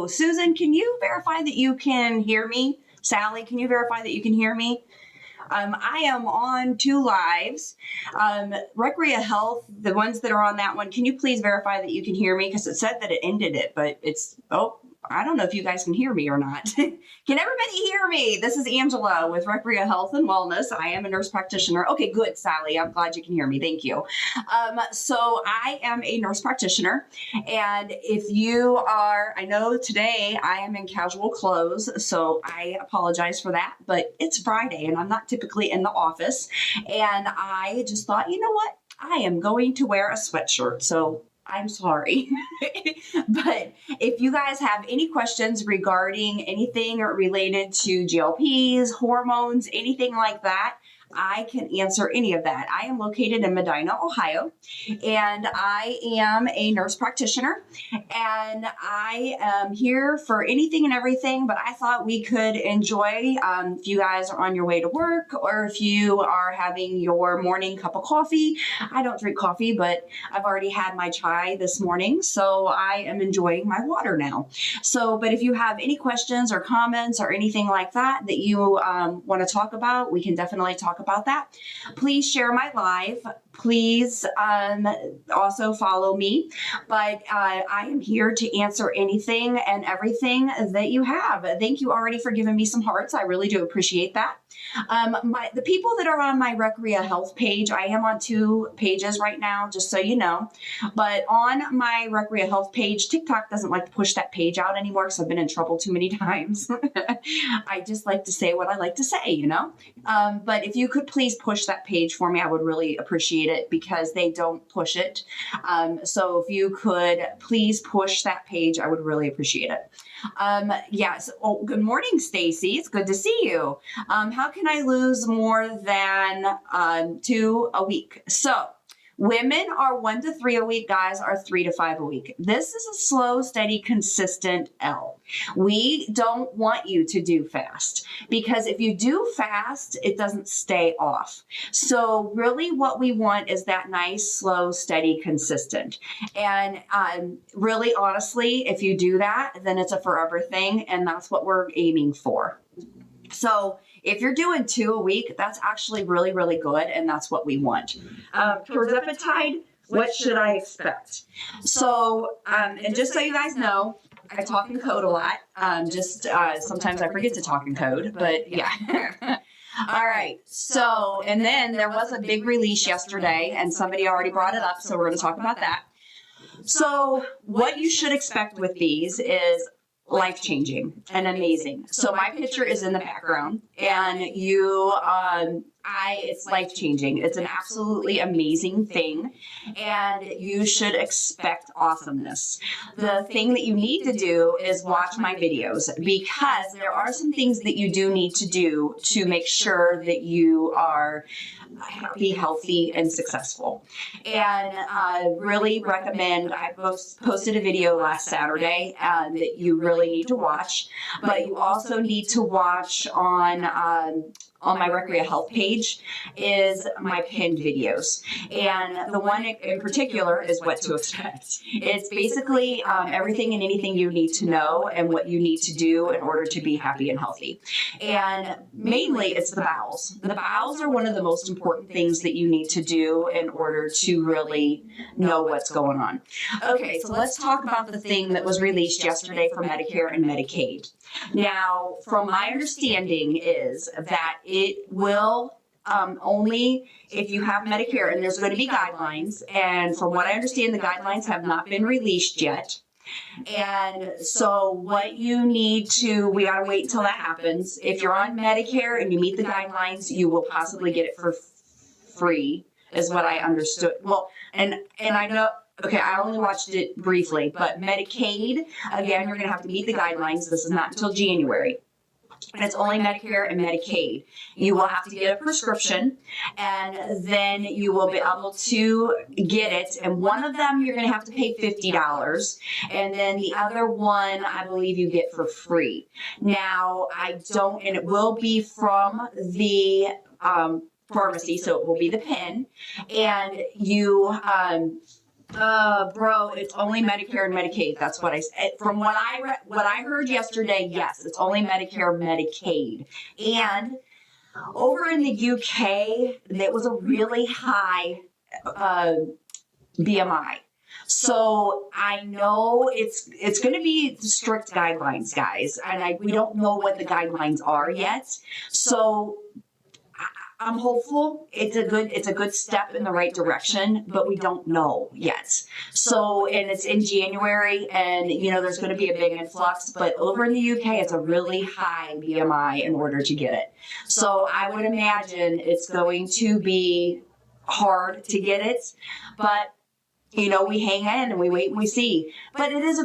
Susan, can you verify that you can hear me? Sally, can you verify that you can hear me? I am on 2 lives. Recrea Health, the ones that are on that one, can you please verify that you can hear me? Because it said that it ended it, but I don't know if you guys can hear me or not. Can everybody hear me? This is Angela with Recrea Health and Wellness. I am a nurse practitioner. Okay, good, Sally. I'm glad you can hear me. Thank you. So I am a nurse practitioner. And if you are, I know today I am in casual clothes, so I apologize for that. But it's Friday and I'm not typically in the office. And I just thought, you know what? I am going to wear a sweatshirt. So I'm sorry. But if you guys have any questions regarding anything related to GLPs, hormones, anything like that, I can answer any of that. I am located in Medina, Ohio, and I am a nurse practitioner, and I am here for anything and everything, but I thought we could enjoy, if you guys are on your way to work, or if you are having your morning cup of coffee. I don't drink coffee, but I've already had my chai this morning, so I am enjoying my water now. So, but if you have any questions or comments or anything like that you want to talk about, we can definitely talk about that. Please share my live. Please also follow me. But I am here to answer anything and everything that you have. Thank you already for giving me some hearts. I really do appreciate that. The people that are on my Recrea Health page, I am on 2 pages right now, just so you know. But on my Recrea Health page, TikTok doesn't like to push that page out anymore because I've been in trouble too many times. I just like to say what I like to say, you know. But if you could please push that page for me, I would really appreciate it because they don't push it. So if you could please push that page, I would really appreciate it. Yes. Oh, good morning, Stacy. It's good to see you. How can I lose more than 2 a week? So women are 1 to 3 a week, guys are 3 to 5 a week. This is a slow, steady, consistent L. We don't want you to do fast because if you do fast, it doesn't stay off. So really what we want is that nice, slow, steady, consistent. And really, honestly, if you do that, then it's a forever thing. And that's what we're aiming for. So if you're doing 2 a week, that's actually really, really good. And that's what we want. Tirzepatide, what should I expect? So, and just so you guys know, I talk in code a lot. Sometimes I forget to talk in code, but yeah. All right. So, and then there was a big release yesterday and somebody already brought it up. So we're going to talk about that. So what you should expect with these is life-changing and amazing. So my picture is in the background and it's life-changing. It's an absolutely amazing thing and you should expect awesomeness. The thing that you need to do is watch my videos because there are some things that you do need to do to make sure that you are happy, healthy, and successful. And I really recommend, I posted a video last Saturday that you really need to watch, but you also need to watch on my Recrea Health page is my pinned videos. And the one in particular is what to expect. It's basically everything and anything you need to know and what you need to do in order to be happy and healthy. And mainly it's the bowels. The bowels are one of the most important things that you need to do in order to really know what's going on. Okay, so let's talk about the thing that was released yesterday for Medicare and Medicaid. Now, from my understanding is that it will only if you have Medicare, and there's going to be guidelines. And from what I understand, the guidelines have not been released yet. And so what you need to, we got to wait until that happens. If you're on Medicare and you meet the guidelines, you will possibly get it for free, is what I understood. Well, and I know, okay, I only watched it briefly, but Medicaid, again, you're going to have to meet the guidelines. This is not until January. And it's only Medicare and Medicaid. You will have to get a prescription, and then you will be able to get it. And one of them, you're going to have to pay $50. And then the other one, I believe you get for free. Now, and it will be from the pharmacy, so it will be the pen. And you Bro, it's only Medicare and Medicaid. That's what from what I heard yesterday. Yes, it's only Medicare, Medicaid, and over in the UK, it was a really high BMI. So I know it's going to be strict guidelines, guys, and we don't know what the guidelines are yet. So I'm hopeful it's a good step in the right direction, but we don't know yet. So, and it's in January, and there's going to be a big influx, but over in the UK it's a really high BMI in order to get it. So I would imagine it's going to be hard to get it, but we hang in and we wait and we see. But it's a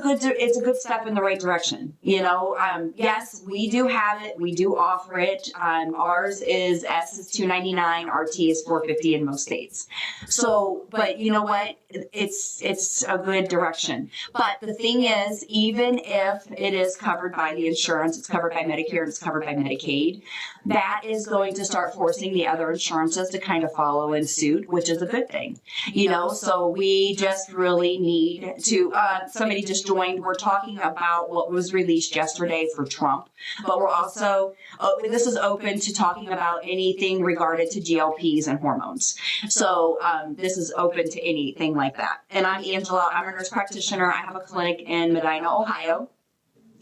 good step in the right direction. Yes, we do have it. We do offer it. Ours is S is $299, RT is $450 in most states. So, but you know what? It's a good direction. But the thing is, even if it is covered by the insurance, it's covered by Medicare, it's covered by Medicaid, that is going to start forcing the other insurances to kind of follow in suit, which is a good thing. So we just really need to, somebody just joined, we're talking about what was released yesterday for Trump, but we're also, this is open to talking about anything regarded to GLPs and hormones. So this is open to anything like that. And I'm Angela, I'm a nurse practitioner. I have a clinic in Medina, Ohio.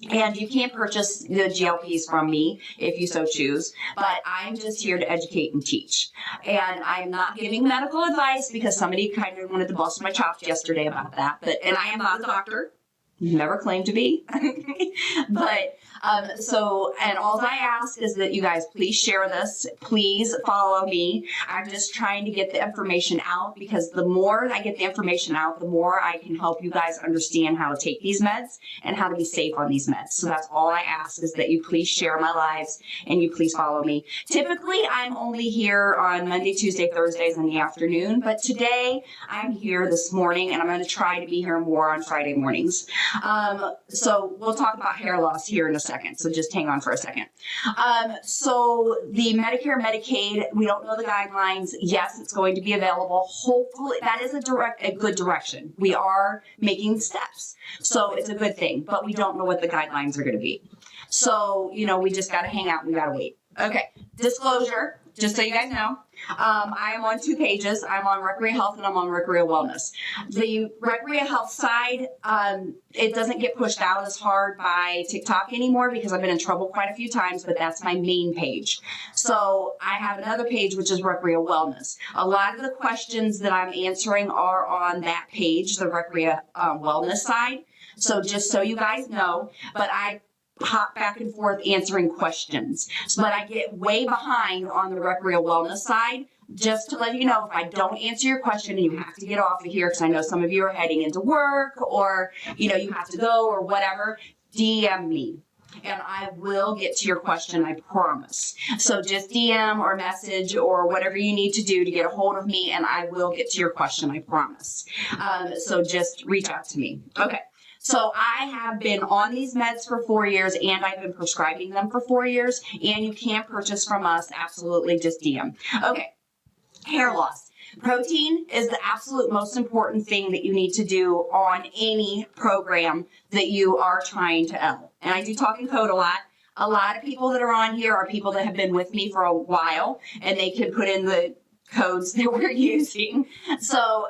And you can purchase the GLPs from me if you so choose, but I'm just here to educate and teach. And I'm not giving medical advice because somebody kind of wanted to bust my chops yesterday about that. And I am not a doctor. Never claimed to be. But and all I ask is that you guys please share this. Please follow me. I'm just trying to get the information out, because the more I get the information out, the more I can help you guys understand how to take these meds and how to be safe on these meds. So that's all I ask, is that you please share my lives and you please follow me. Typically, I'm only here on Monday, Tuesday, Thursdays in the afternoon, but today I'm here this morning, and I'm going to try to be here more on Friday mornings. So we'll talk about hair loss here in a second. So just hang on for a second. So the Medicare, Medicaid, we don't know the guidelines. Yes, it's going to be available. Hopefully that is a good direction. We are making steps. So it's a good thing, but we don't know what the guidelines are going to be. So, we just got to hang out. We got to wait. Okay. Disclosure, just so you guys know. I am on 2 pages. I'm on Recreate Health and I'm on Recreate Wellness. The Recreate Health side, it doesn't get pushed out as hard by TikTok anymore because I've been in trouble quite a few times, but that's my main page. So I have another page, which is Recreate Wellness. A lot of the questions that I'm answering are on that page, the Recreate Wellness side. So just so you guys know, but I hop back and forth answering questions. But I get way behind on the Recreate Wellness side. Just to let you know, if I don't answer your question and you have to get off of here, because I know some of you are heading into work, or you have to go or whatever, DM me. And I will get to your question, I promise. So just DM or message or whatever you need to do to get a hold of me, and I will get to your question, I promise. So just reach out to me. Okay. So I have been on these meds for 4 years, and I've been prescribing them for 4 years, and you can purchase from us. Absolutely, just DM. Okay, hair loss. Protein is the absolute most important thing that you need to do on any program that you are trying to L. And I do talk in code a lot. A lot of people that are on here are people that have been with me for a while, and they can put in the codes that we're using. So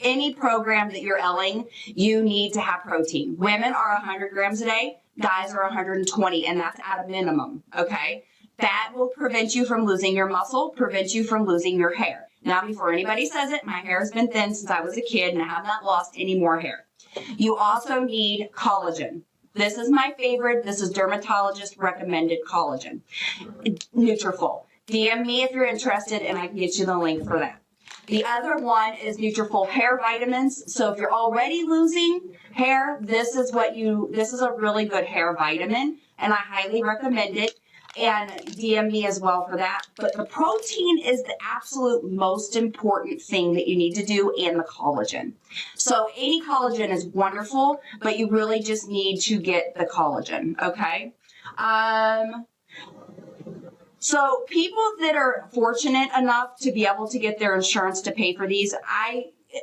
any program that you're L'ing, you need to have protein. Women are 100 grams a day, guys are 120, and that's at a minimum, okay? That will prevent you from losing your muscle, prevent you from losing your hair. Now, before anybody says it, my hair has been thin since I was a kid, and I have not lost any more hair. You also need collagen. This is my favorite. This is dermatologist recommended collagen. Nutrafol. DM me if you're interested, and I can get you the link for that. The other one is Nutrafol hair vitamins. So if you're already losing hair, this is a really good hair vitamin, and I highly recommend it. And DM me as well for that. But the protein is the absolute most important thing that you need to do, and the collagen. So any collagen is wonderful, but you really just need to get the collagen, okay? So people that are fortunate enough to be able to get their insurance to pay for these,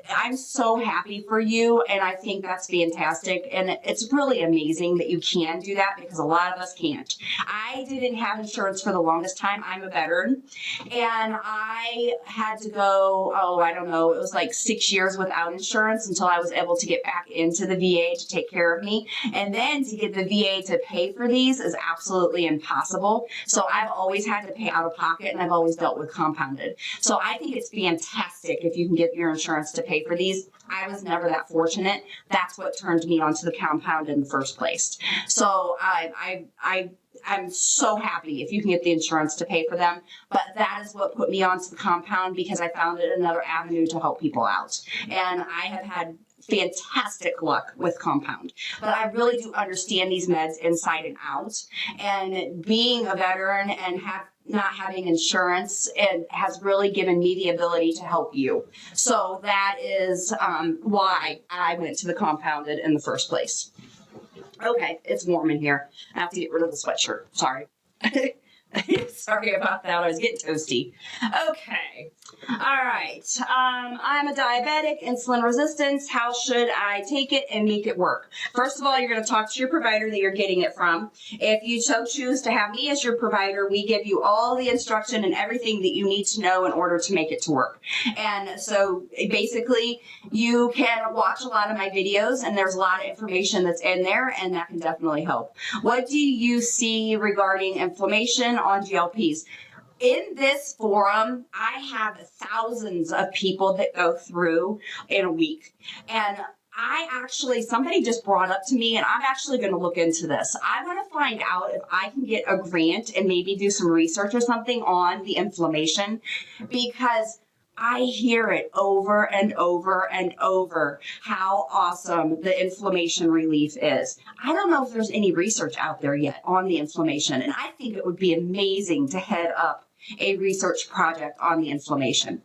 I'm so happy for you, and I think that's fantastic. And it's really amazing that you can do that because a lot of us can't. I didn't have insurance for the longest time. I'm a veteran, and I had to go, I don't know, it was like 6 years without insurance until I was able to get back into the VA to take care of me. And then to get the VA to pay for these is absolutely impossible. So I've always had to pay out of pocket, and I've always dealt with compounded. So I think it's fantastic if you can get your insurance to pay for these. I was never that fortunate. That's what turned me onto the compound in the first place. So I'm so happy if you can get the insurance to pay for them. But that is what put me onto the compound, because I found it another avenue to help people out. And I have had fantastic luck with compound, but I really do understand these meds inside and out. And being a veteran and not having insurance, it has really given me the ability to help you. So that is why I went to the compounded in the first place. Okay, it's warm in here. I have to get rid of the sweatshirt. Sorry. Sorry about that. I was getting toasty. Okay. All right. I'm a diabetic, insulin resistance. How should I take it and make it work? First of all, you're going to talk to your provider that you're getting it from. If you so choose to have me as your provider, we give you all the instruction and everything that you need to know in order to make it to work. And so basically, you can watch a lot of my videos, and there's a lot of information that's in there, and that can definitely help. What do you see regarding inflammation on GLPs? In this forum, I have thousands of people that go through in a week. And somebody just brought up to me, and I'm actually going to look into this. I want to find out if I can get a grant and maybe do some research or something on the inflammation, because I hear it over and over and over how awesome the inflammation relief is. I don't know if there's any research out there yet on the inflammation, and I think it would be amazing to head up a research project on the inflammation.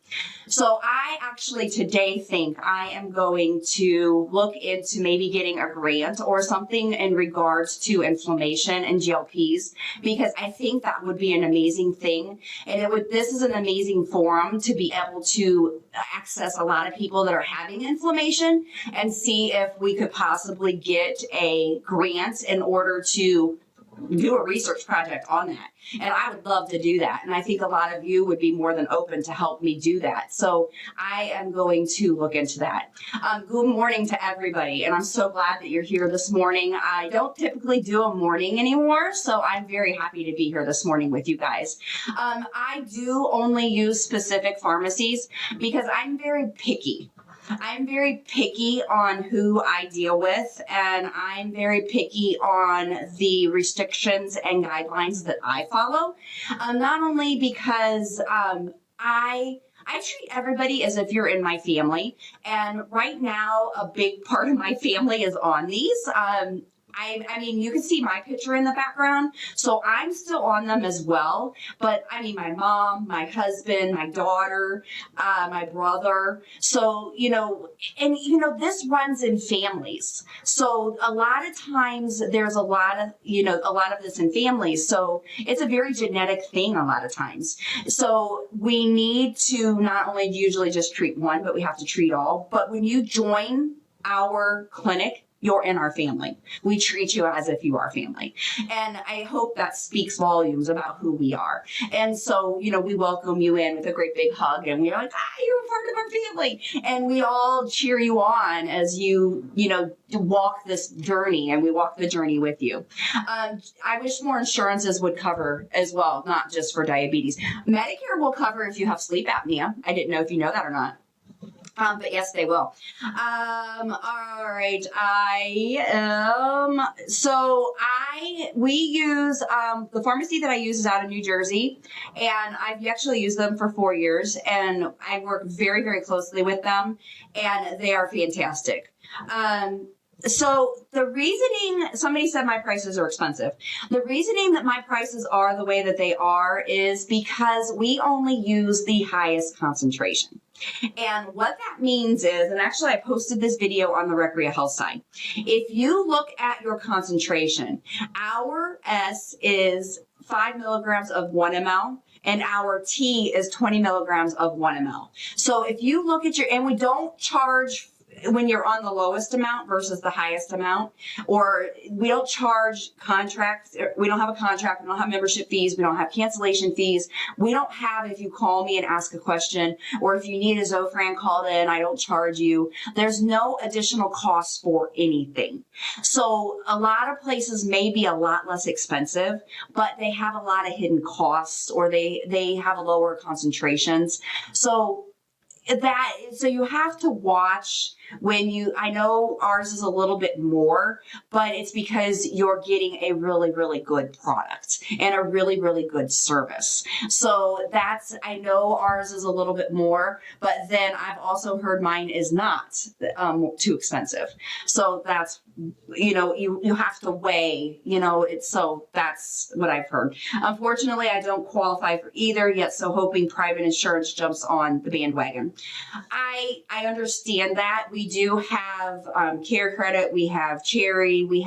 So I actually today think I am going to look into maybe getting a grant or something in regards to inflammation and GLPs, because I think that would be an amazing thing. And this is an amazing forum to be able to access a lot of people that are having inflammation and see if we could possibly get a grant in order to do a research project on that. And I would love to do that. And I think a lot of you would be more than open to help me do that. So I am going to look into that. Good morning to everybody. And I'm so glad that you're here this morning. I don't typically do a morning anymore, so I'm very happy to be here this morning with you guys. I do only use specific pharmacies because I'm very picky. I'm very picky on who I deal with, and I'm very picky on the restrictions and guidelines that I follow. Not only because I treat everybody as if you're in my family, and right now a big part of my family is on these. I mean, you can see my picture in the background, so I'm still on them as well. But I mean, my mom, my husband, my daughter, my brother. So, this runs in families. So a lot of times there's a lot of this in families. So it's a very genetic thing a lot of times. So we need to not only usually just treat one, but we have to treat all. But when you join our clinic, you're in our family. We treat you as if you are family. And I hope that speaks volumes about who we are. And so, we welcome you in with a great big hug, and we're like, you're a part of our family. And we all cheer you on as you walk this journey, and we walk the journey with you. I wish more insurances would cover as well, not just for diabetes. Medicare will cover if you have sleep apnea. I didn't know if you know that or not. But yes, they will. All right. We use, the pharmacy that I use is out of New Jersey, and I've actually used them for 4 years, and I work very, very closely with them, and they are fantastic. So the reasoning, somebody said my prices are expensive. The reasoning that my prices are the way that they are is because we only use the highest concentration. And what that means is, and actually I posted this video on the Recrea Health side. If you look at your concentration, our S is 5 milligrams of 1 ml, and our tea is 20 milligrams of 1 ml. So if you look at and we don't charge when you're on the lowest amount versus the highest amount, or we don't charge contracts. We don't have a contract. We don't have membership fees. We don't have cancellation fees. We don't have, if you call me and ask a question, or if you need a Zofran called in, I don't charge you. There's no additional cost for anything. So a lot of places may be a lot less expensive, but they have a lot of hidden costs, or they have lower concentrations. So you have to watch I know ours is a little bit more, but it's because you're getting a really, really good product and a really, really good service. So I know ours is a little bit more, but then I've also heard mine is not too expensive. So that's, you have to weigh, so that's what I've heard. Unfortunately, I don't qualify for either yet. So hoping private insurance jumps on the bandwagon. I understand that. We do have Care Credit, we have Cherry, we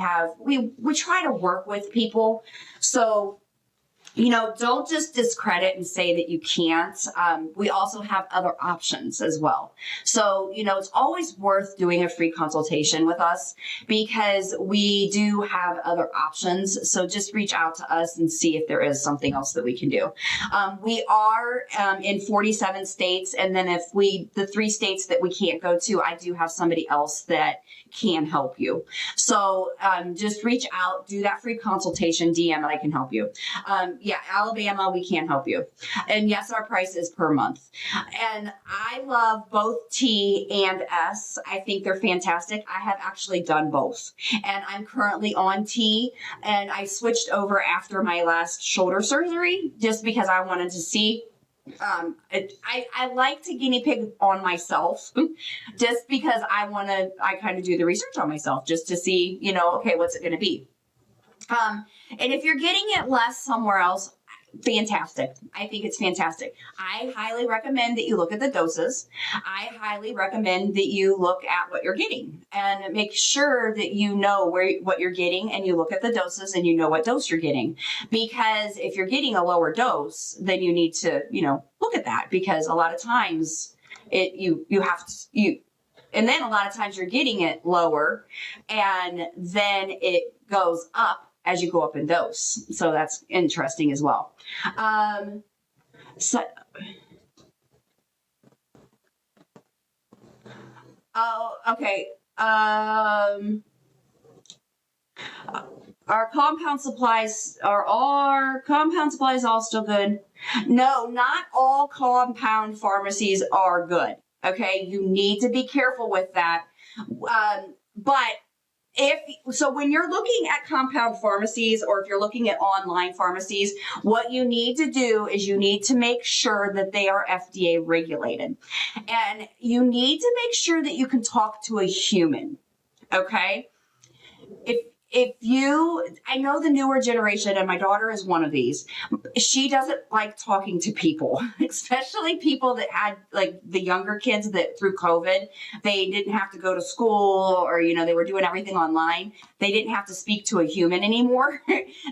try to work with people. So, don't just discredit and say that you can't. We also have other options as well. So, it's always worth doing a free consultation with us because we do have other options. So just reach out to us and see if there is something else that we can do. We are in 47 states. And then the 3 states that we can't go to, I do have somebody else that can help you. So just reach out, do that free consultation, DM, and I can help you. Alabama, we can't help you. And yes, our price is per month. And I love both T and S. I think they're fantastic. I have actually done both. And I'm currently on T, and I switched over after my last shoulder surgery just because I wanted to see. I like to guinea pig on myself just because I kind of do the research on myself just to see, okay, what's it going to be? And if you're getting it less somewhere else, fantastic. I think it's fantastic. I highly recommend that you look at the doses. I highly recommend that you look at what you're getting and make sure that you know what you're getting, and you look at the doses and you know what dose you're getting. Because if you're getting a lower dose, then you need to, look at that, because a lot of times and then a lot of times you're getting it lower and then it goes up as you go up in dose. So that's interesting as well. Okay. Our compound supplies, are our compound supplies all still good? No, not all compound pharmacies are good. Okay. You need to be careful with that. But when you're looking at compound pharmacies, or if you're looking at online pharmacies, what you need to do is you need to make sure that they are FDA regulated, and you need to make sure that you can talk to a human. Okay. I know the newer generation, and my daughter is one of these, she doesn't like talking to people, especially people that had, like, the younger kids that through COVID, they didn't have to go to school, or, they were doing everything online. They didn't have to speak to a human anymore.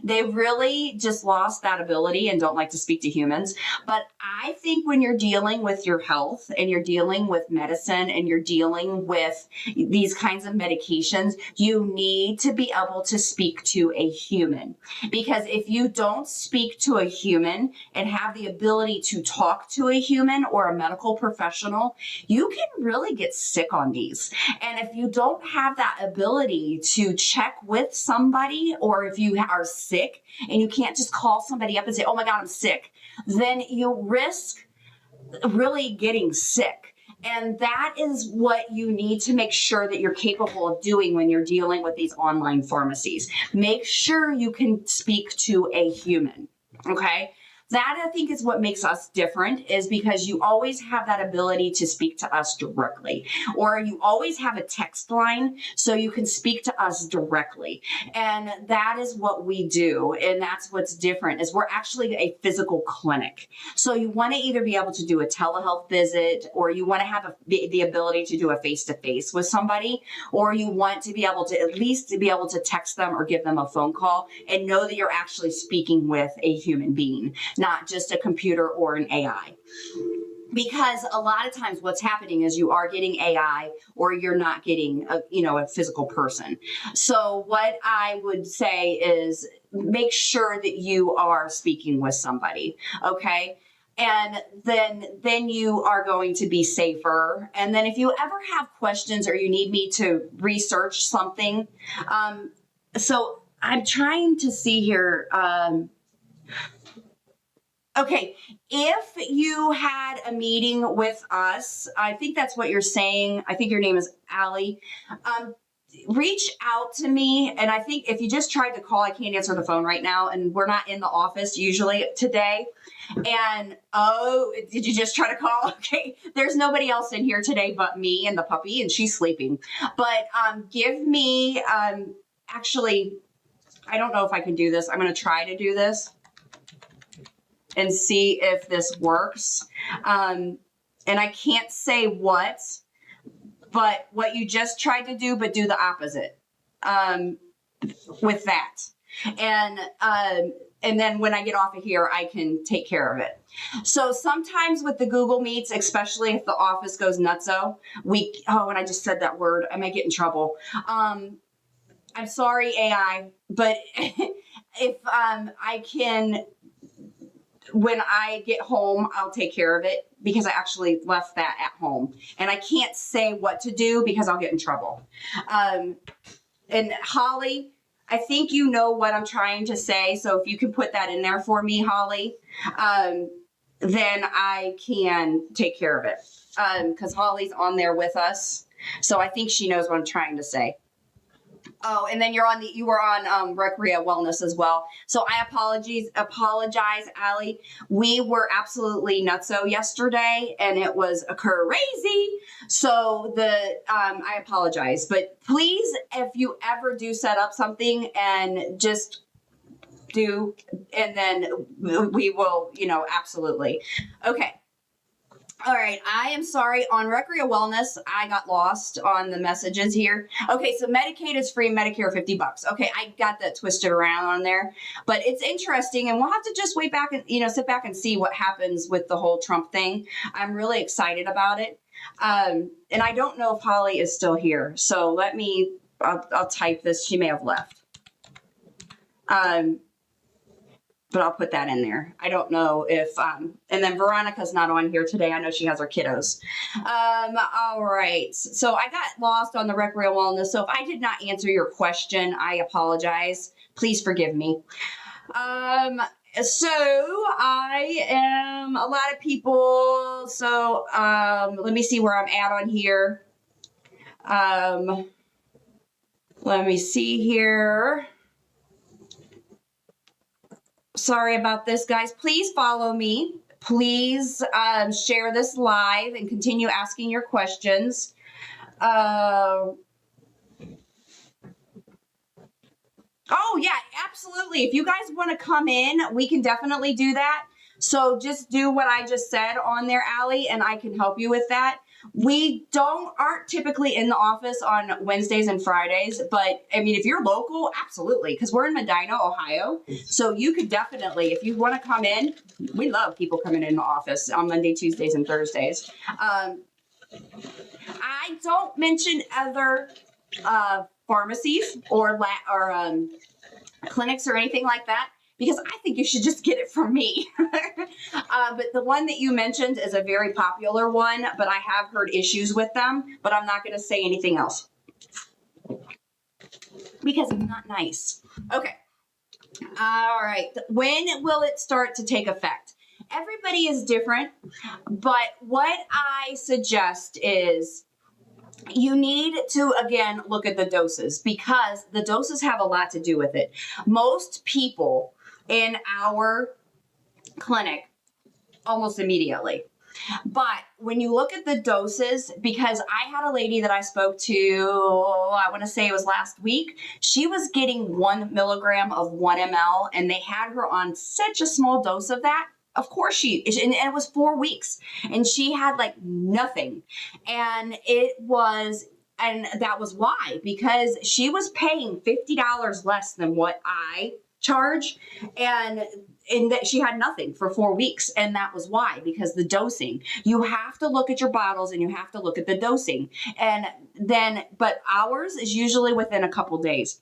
They really just lost that ability and don't like to speak to humans. But I think when you're dealing with your health and you're dealing with medicine and you're dealing with these kinds of medications, you need to be able to speak to a human. Because if you don't speak to a human and have the ability to talk to a human or a medical professional, you can really get sick on these. And if you don't have that ability to check with somebody, or if you are sick and you can't just call somebody up and say, oh my God, I'm sick, then you risk really getting sick. And that is what you need to make sure that you're capable of doing when you're dealing with these online pharmacies. Make sure you can speak to a human, okay? That, I think, is what makes us different, is because you always have that ability to speak to us directly, or you always have a text line so you can speak to us directly. And that is what we do. And that's what's different, is we're actually a physical clinic. So you want to either be able to do a telehealth visit, or you want to have the ability to do a face-to-face with somebody, or you want to be able to at least be able to text them or give them a phone call and know that you're actually speaking with a human being. not just a computer or an AI. Because a lot of times what's happening is you are getting AI or you're not getting a physical person. So what I would say is make sure that you are speaking with somebody, okay? And then you are going to be safer. And then if you ever have questions or you need me to research something, so I'm trying to see here. Okay, if you had a meeting with us, I think that's what you're saying. I think your name is Allie. Reach out to me. And I think if you just tried to call, I can't answer the phone right now. And we're not in the office usually today. And oh, did you just try to call? Okay, there's nobody else in here today but me and the puppy, and she's sleeping. But give me, actually, I don't know if I can do this. I'm going to try to do this and see if this works. And I can't say what, but what you just tried to do, but do the opposite with that. And then when I get off of here, I can take care of it. So sometimes with the Google Meets, especially if the office goes nutso, and I just said that word, I might get in trouble. I'm sorry, AI, but if I can, when I get home, I'll take care of it because I actually left that at home. And I can't say what to do because I'll get in trouble. And Holly, I think you know what I'm trying to say. So if you can put that in there for me, Holly, then I can take care of it. Because Holly's on there with us. So I think she knows what I'm trying to say. Oh, and then you were on Recrea Wellness as well. So I apologize, Allie. We were absolutely nutso yesterday and it was crazy. So I apologize, but please, if you ever do set up something and just do, and then we will, absolutely. Okay. All right, I am sorry. On Recrea Wellness, I got lost on the messages here. Okay, so Medicaid is free, Medicare $50. Okay, I got that twisted around on there, but it's interesting, and we'll have to just wait back and sit back and see what happens with the whole Trump thing. I'm really excited about it, and I don't know if Holly is still here. So I'll type this. She may have left. But I'll put that in there. I don't know if, and then Veronica's not on here today. I know she has her kiddos. All right. So I got lost on the Recrea Wellness. So if I did not answer your question, I apologize. Please forgive me. So I am a lot of people. So let me see where I'm at on here. Let me see here. Sorry about this, guys. Please follow me. Please share this live and continue asking your questions. Oh, yeah, absolutely. If you guys want to come in, we can definitely do that. So just do what I just said on there, Allie, and I can help you with that. We aren't typically in the office on Wednesdays and Fridays, but I mean, if you're local, absolutely, because we're in Medina, Ohio. So you could definitely, if you want to come in, we love people coming in the office on Monday, Tuesdays, and Thursdays. I don't mention other pharmacies or clinics or anything like that, because I think you should just get it from me. But the one that you mentioned is a very popular one, but I have heard issues with them, but I'm not going to say anything else because it's not nice. Okay. All right. When will it start to take effect? Everybody is different, but what I suggest is you need to, again, look at the doses because the doses have a lot to do with it. Most people in our clinic almost immediately. But when you look at the doses, because I had a lady that I spoke to, I want to say it was last week, she was getting 1 milligram of 1 ml and they had her on such a small dose of that. Of course and it was 4 weeks and she had like nothing. And that was why, because she was paying $50 less than what I charge, and that she had nothing for 4 weeks. And that was why, because the dosing, you have to look at your bottles and you have to look at the dosing. And then, but ours is usually within a couple days.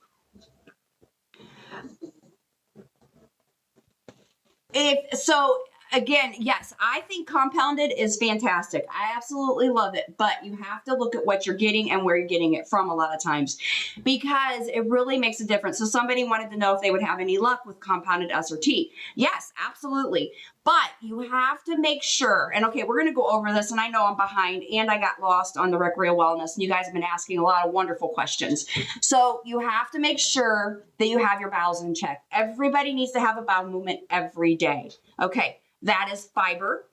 Again, yes, I think compounded is fantastic. I absolutely love it, but you have to look at what you're getting and where you're getting it from a lot of times, because it really makes a difference. So somebody wanted to know if they would have any luck with compounded SRT. Yes, absolutely. But you have to make sure, and okay, we're going to go over this, and I know I'm behind and I got lost on the recreational wellness, and you guys have been asking a lot of wonderful questions. So you have to make sure that you have your bowels in check. Everybody needs to have a bowel movement every day. Okay. That is fiber.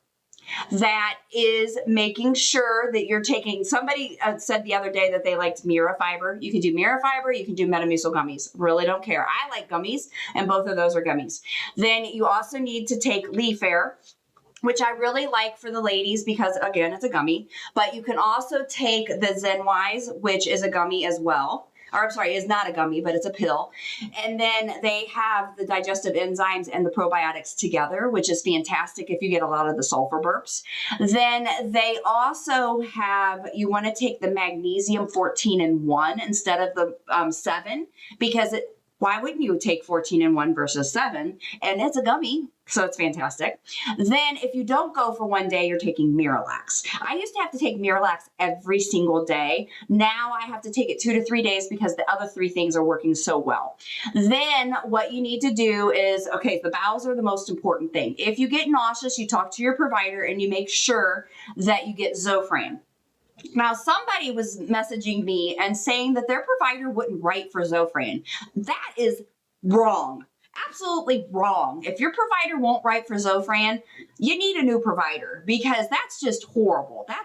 That is making sure that you're taking, somebody said the other day that they liked Mira fiber. You can do Mira fiber, you can do Metamucil gummies. Really don't care. I like gummies, and both of those are gummies. Then you also need to take Leaf Air, which I really like for the ladies because, again, it's a gummy. But you can also take the ZenWise, which is a gummy as well. Or I'm sorry, is not a gummy, but it's a pill. And then they have the digestive enzymes and the probiotics together, which is fantastic if you get a lot of the sulfur burps. Then they also have, you want to take the magnesium 14 in 1 instead of the 7, because why wouldn't you take 14 in 1 versus 7? And it's a gummy, so it's fantastic. Then if you don't go for one day, you're taking Miralax. I used to have to take Miralax every single day. Now I have to take it 2 to 3 days because the other 3 things are working so well. Then what you need to do is, okay, the bowels are the most important thing. If you get nauseous, you talk to your provider and you make sure that you get Zofran. Now, somebody was messaging me and saying that their provider wouldn't write for Zofran. That is wrong. Absolutely wrong. If your provider won't write for Zofran, you need a new provider, because that's just horrible. I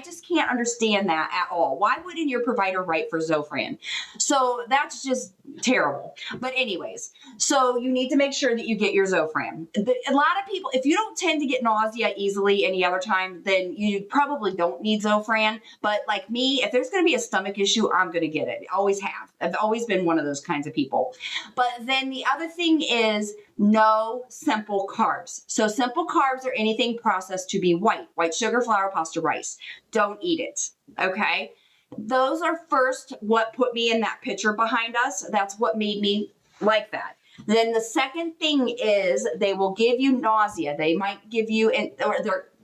just can't understand that at all. Why wouldn't your provider write for Zofran? So that's just terrible. But anyways, so you need to make sure that you get your Zofran. A lot of people, if you don't tend to get nausea easily any other time, then you probably don't need Zofran. But like me, if there's going to be a stomach issue, I'm going to get it. I always have. I've always been one of those kinds of people. But then the other thing is no simple carbs. So simple carbs are anything processed to be white sugar, flour, pasta, rice. Don't eat it. Okay. Those are first what put me in that picture behind us. That's what made me like that. Then the second thing is they will give you nausea. They might give you,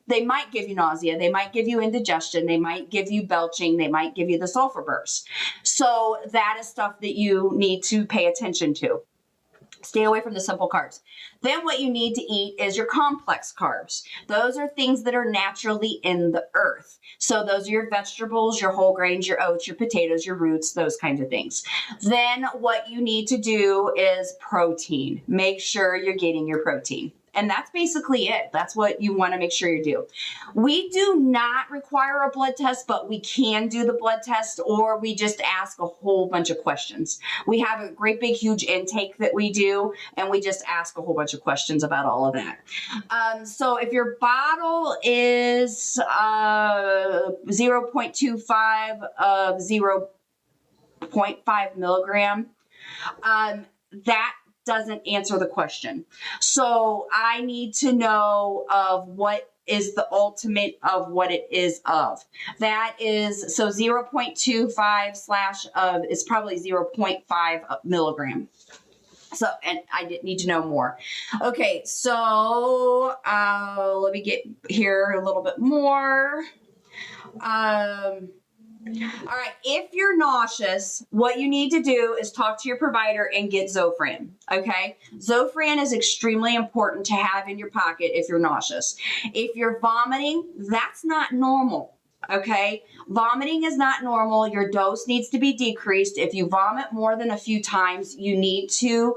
they might give you nausea. They might give you indigestion. They might give you belching. They might give you the sulfur bursts. So that is stuff that you need to pay attention to. Stay away from the simple carbs. Then what you need to eat is your complex carbs. Those are things that are naturally in the earth. So those are your vegetables, your whole grains, your oats, your potatoes, your roots, those kinds of things. Then what you need to do is protein. Make sure you're getting your protein. And that's basically it. That's what you want to make sure you do. We do not require a blood test, but we can do the blood test, or we just ask a whole bunch of questions. We have a great big huge intake that we do, and we just ask a whole bunch of questions about all of that. So if your bottle is 0.25 of 0.5 milligram, that doesn't answer the question. So I need to know of what is the ultimate of what it is of. That is, so 0.25 slash of is probably 0.5 milligram. So, and I didn't need to know more. Okay, so let me get here a little bit more. All right, if you're nauseous, what you need to do is talk to your provider and get Zofran, okay? Zofran is extremely important to have in your pocket if you're nauseous. If you're vomiting, that's not normal, okay? Vomiting is not normal. Your dose needs to be decreased. If you vomit more than a few times, you need to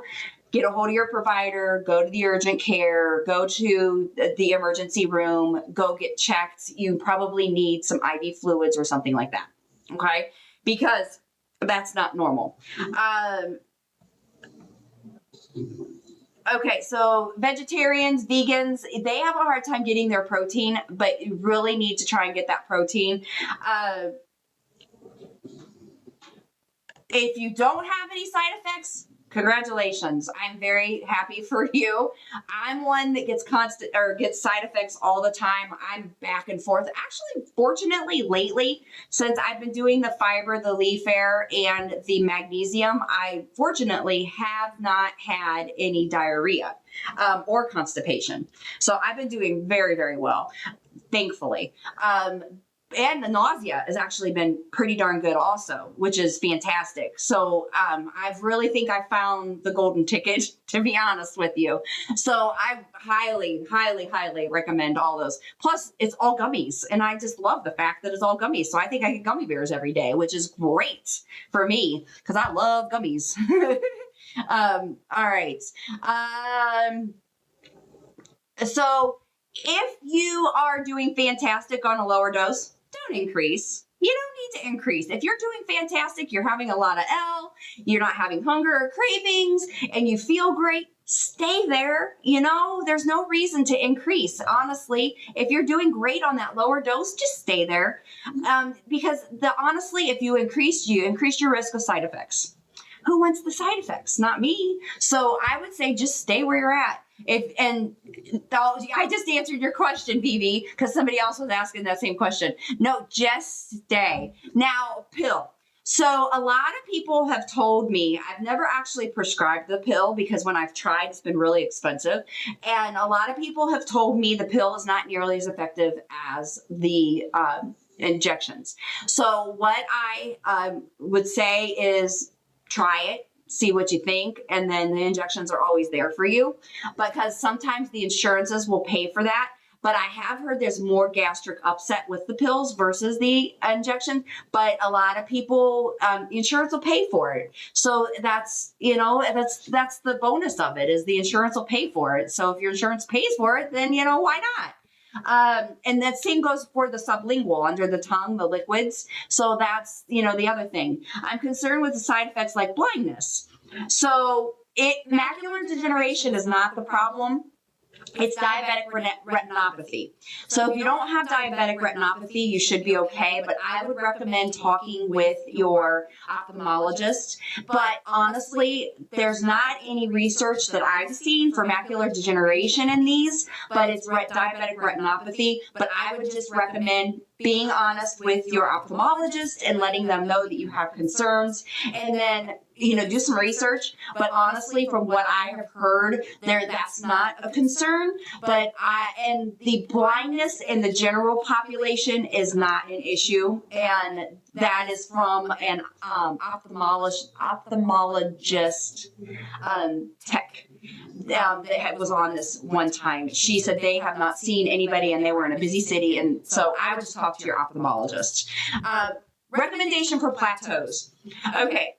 get a hold of your provider, go to the urgent care, go to the emergency room, go get checked. You probably need some IV fluids or something like that. Okay, because that's not normal. Okay, so vegetarians, vegans, they have a hard time getting their protein, but you really need to try and get that protein. If you don't have any side effects, Congratulations. I'm very happy for you. I'm one that gets gets side effects all the time. I'm back and forth. Actually, fortunately, lately, since I've been doing the fiber, the leaf air, and the magnesium, I fortunately have not had any diarrhea or constipation. So I've been doing very, very well, thankfully. And the nausea has actually been pretty darn good also, which is fantastic. So I really think I found the golden ticket, to be honest with you. So I highly, highly, highly recommend all those. Plus, it's all gummies. And I just love the fact that it's all gummies. So I think I get gummy bears every day, which is great for me because I love gummies. All right. So if you are doing fantastic on a lower dose, don't increase. You don't need to increase. If you're doing fantastic, you're having a lot of L, you're not having hunger or cravings, and you feel great, stay there. You know, there's no reason to increase. Honestly, if you're doing great on that lower dose, just stay there. Because honestly, if you increase your risk of side effects. Who wants the side effects? Not me. So I would say just stay where you're at. I just answered your question, BB, because somebody else was asking that same question. No, just stay. Now, pill. So a lot of people have told me, I've never actually prescribed the pill because when I've tried, it's been really expensive. And a lot of people have told me the pill is not nearly as effective as the injections. So what I would say is try it. See what you think, and then the injections are always there for you because sometimes the insurances will pay for that. But I have heard there's more gastric upset with the pills versus the injection. But a lot of people, insurance will pay for it. So that's the bonus of it is the insurance will pay for it. So if your insurance pays for it, then why not? And that same goes for the sublingual, under the tongue, the liquids. So that's, the other thing. I'm concerned with the side effects like blindness. So macular degeneration is not the problem. It's diabetic retinopathy. So if you don't have diabetic retinopathy, you should be okay. But I would recommend talking with your ophthalmologist. But honestly, there's not any research that I've seen for macular degeneration in these, but it's diabetic retinopathy. But I would just recommend being honest with your ophthalmologist and letting them know that you have concerns. And then do some research, but honestly, from what I have heard, that's not a concern. But and the blindness in the general population is not an issue, and that is from an ophthalmologist tech that was on this one time. She said they have not seen anybody, and they were in a busy city, and so I would just talk to your ophthalmologist. Recommendation for plateaus. Okay.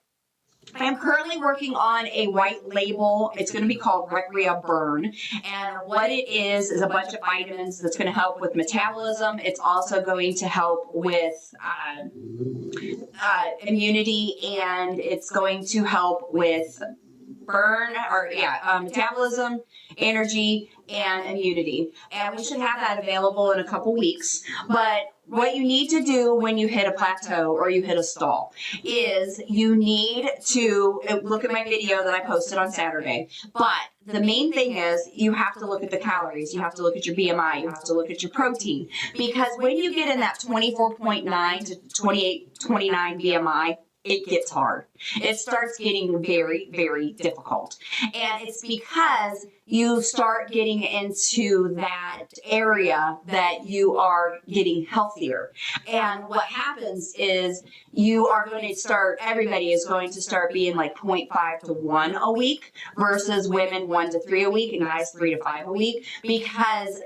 I'm currently working on a white label. It's going to be called Recrea Burn. And what it is a bunch of vitamins that's going to help with metabolism. It's also going to help with immunity, and it's going to help with metabolism, energy, and immunity. And we should have that available in a couple weeks. But what you need to do when you hit a plateau or you hit a stall is you need to look at my video that I posted on Saturday. But the main thing is you have to look at the calories. You have to look at your BMI. You have to look at your protein. Because when you get in that 24.9 to 28, 29 BMI, it gets hard. It starts getting very, very difficult. And it's because you start getting into that area that you are getting healthier. And what happens is everybody is going to start being like 0.5 to 1 a week versus women 1 to 3 a week and guys 3 to 5 a week, because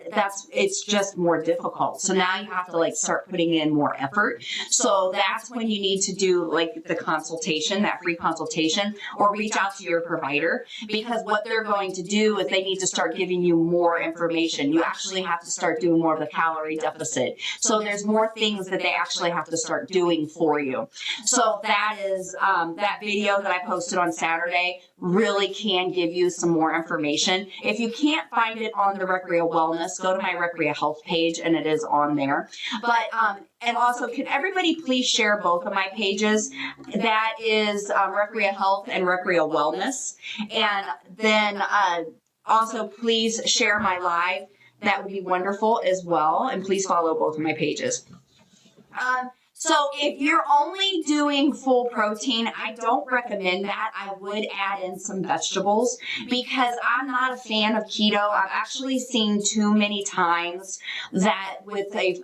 it's just more difficult. So now you have to start putting in more effort. So that's when you need to do the consultation, that free consultation, or reach out to your provider, because what they're going to do is they need to start giving you more information. You actually have to start doing more of the calorie deficit. So there's more things that they actually have to start doing for you. So that is that video that I posted on Saturday really can give you some more information. If you can't find it on the Recrea Wellness, go to my Recrea Health page and it is on there. But, and also, can everybody please share both of my pages? That is Recrea Health and Recrea Wellness. And then also, please share my live. That would be wonderful as well. And please follow both of my pages. So if you're only doing full protein, I don't recommend that. I would add in some vegetables because I'm not a fan of keto. I've actually seen too many times that with a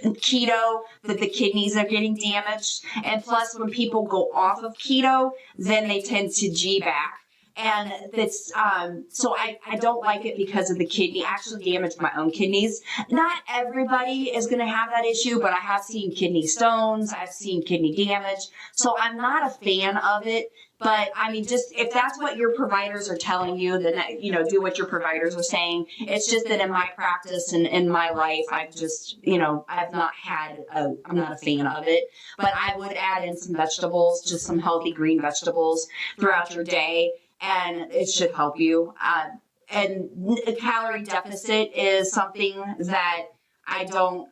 keto that the kidneys are getting damaged. And plus when people go off of keto, then they tend to G back. And that's, so I don't like it because of the kidney. I actually damaged my own kidneys. Not everybody is going to have that issue, but I have seen kidney stones. I've seen kidney damage. So I'm not a fan of it. But I mean, just if that's what your providers are telling you, then, you know, do what your providers are saying. It's just that in my practice and in my life, I've just, you know, I'm not a fan of it. But I would add in some vegetables, just some healthy green vegetables throughout your day. And it should help you. And a calorie deficit is something that I don't,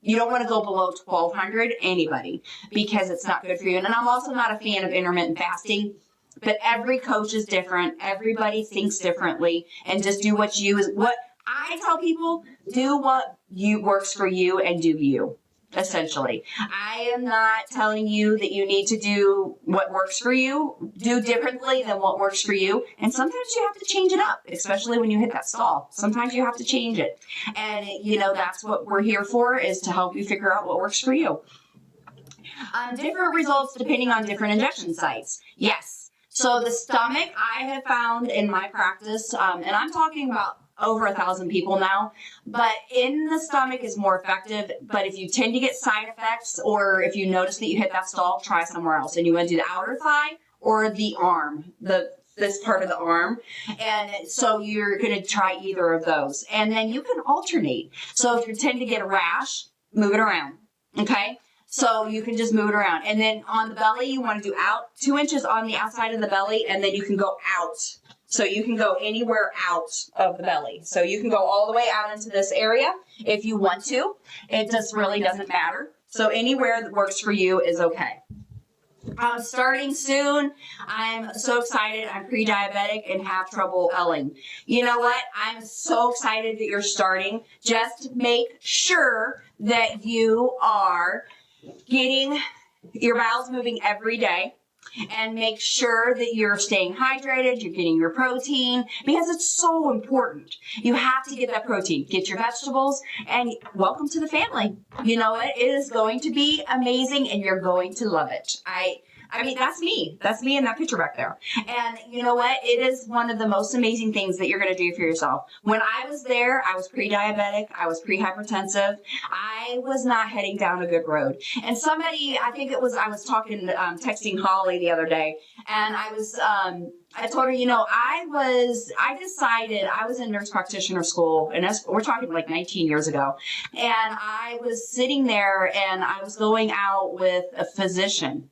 you don't want to go below 1,200, anybody, because it's not good for you. And I'm also not a fan of intermittent fasting, but every coach is different. Everybody thinks differently, and just do what I tell people, do what works for you and do you. Essentially, I am not telling you that you need to do what works for you, do differently than what works for you. And sometimes you have to change it up, especially when you hit that stall. Sometimes you have to change it. And, you know, that's what we're here for, is to help you figure out what works for you. Different results depending on different injection sites. Yes. So the stomach, I have found in my practice, and I'm talking about over 1,000 people now, but in the stomach is more effective. But if you tend to get side effects, or if you notice that you hit that stall, try somewhere else. And you want to do the outer thigh or the arm, this part of the arm. And so you're going to try either of those. And then you can alternate. So if you tend to get a rash, move it around. Okay? So you can just move it around. And then on the belly, you want to do out 2 inches on the outside of the belly, and then you can go out. So you can go anywhere out of the belly. So you can go all the way out into this area if you want to. It just really doesn't matter. So anywhere that works for you is okay. I'm starting soon. I'm so excited. I'm pre-diabetic and have trouble L-ing. You know what? I'm so excited that you're starting. Just make sure that you are getting your bowels moving every day. And make sure that you're staying hydrated, you're getting your protein, because it's so important. You have to get that protein. Get your vegetables, and welcome to the family. You know what? It is going to be amazing, and you're going to love it. I mean, that's me. That's me in that picture back there. And you know what? It is one of the most amazing things that you're going to do for yourself. When I was there, I was pre-diabetic. I was pre-hypertensive. I was not heading down a good road. And somebody, I was talking, texting Holly the other day, and I told her, you know, I decided I was in nurse practitioner school, and we're talking like 19 years ago. And I was sitting there, and I was going out with a physician.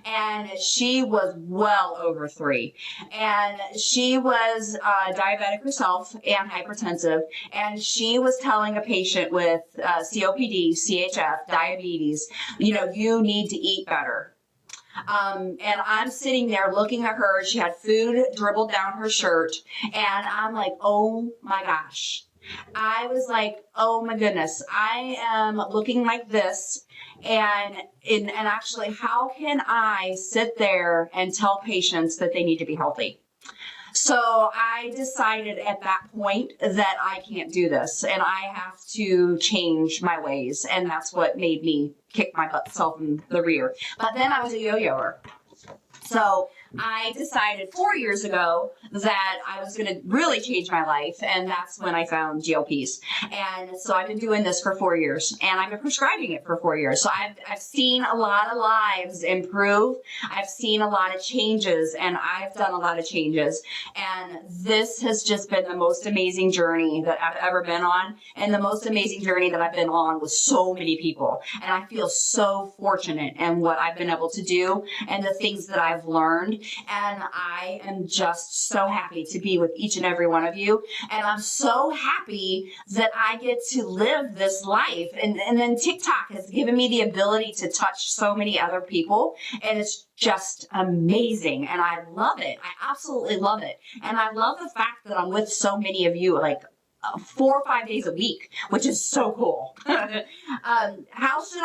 And she was well over 3. And she was diabetic herself and hypertensive. And she was telling a patient with COPD, CHF, diabetes, you know, you need to eat better. And I'm sitting there looking at her. She had food dribbled down her shirt. And I'm like, oh my gosh. I was like, oh my goodness, I am looking like this. And actually, how can I sit there and tell patients that they need to be healthy? So I decided at that point that I can't do this, and I have to change my ways. And that's what made me kick myself in the rear. But then I was a yo-yoer. So I decided 4 years ago that I was going to really change my life, and that's when I found GLPs. And so I've been doing this for 4 years, and I've been prescribing it for 4 years. So I've seen a lot of lives improve. I've seen a lot of changes, and I've done a lot of changes. And this has just been the most amazing journey that I've ever been on, and the most amazing journey that I've been on with so many people. And I feel so fortunate in what I've been able to do and the things that I've learned. mind. And I am just so happy to be with each and every one of you. And I'm so happy that I get to live this life. And then TikTok has given me the ability to touch so many other people. And it's just amazing. And I love it. I absolutely love it. And I love the fact that I'm with so many of you, like 4 or 5 days a week, which is so cool. How should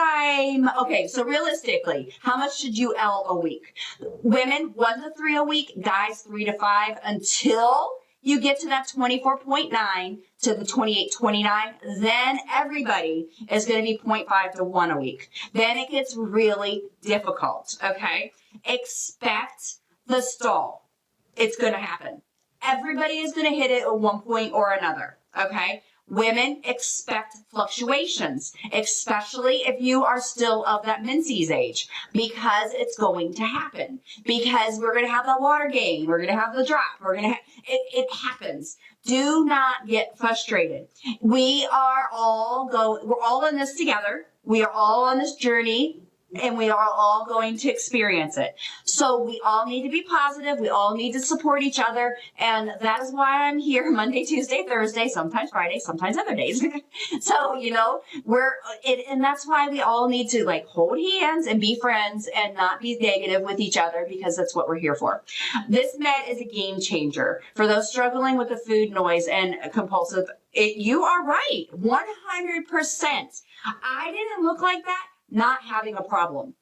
okay, so realistically, how much should you L a week? Women, 1 to 3 a week, guys, 3 to 5, until you get to that 24.9 to the 28.29, then everybody is going to be 0.5 to 1 a week. Then it gets really difficult, okay? Expect the stall. It's going to happen. Everybody is going to hit it at one point or another, okay? Women, expect fluctuations, especially if you are still of that menses age, because it's going to happen. Because we're going to have the water gain, we're going to have the drop, it happens. Do not get frustrated. We're all in this together. We are all on this journey. And we are all going to experience it. So we all need to be positive. We all need to support each other. And that is why I'm here Monday, Tuesday, Thursday, sometimes Friday, sometimes other days. So, and that's why we all need to hold hands and be friends and not be negative with each other, because that's what we're here for. This med is a game changer for those struggling with the food noise and compulsive. You are right. 100%. I didn't look like that. Not having a problem.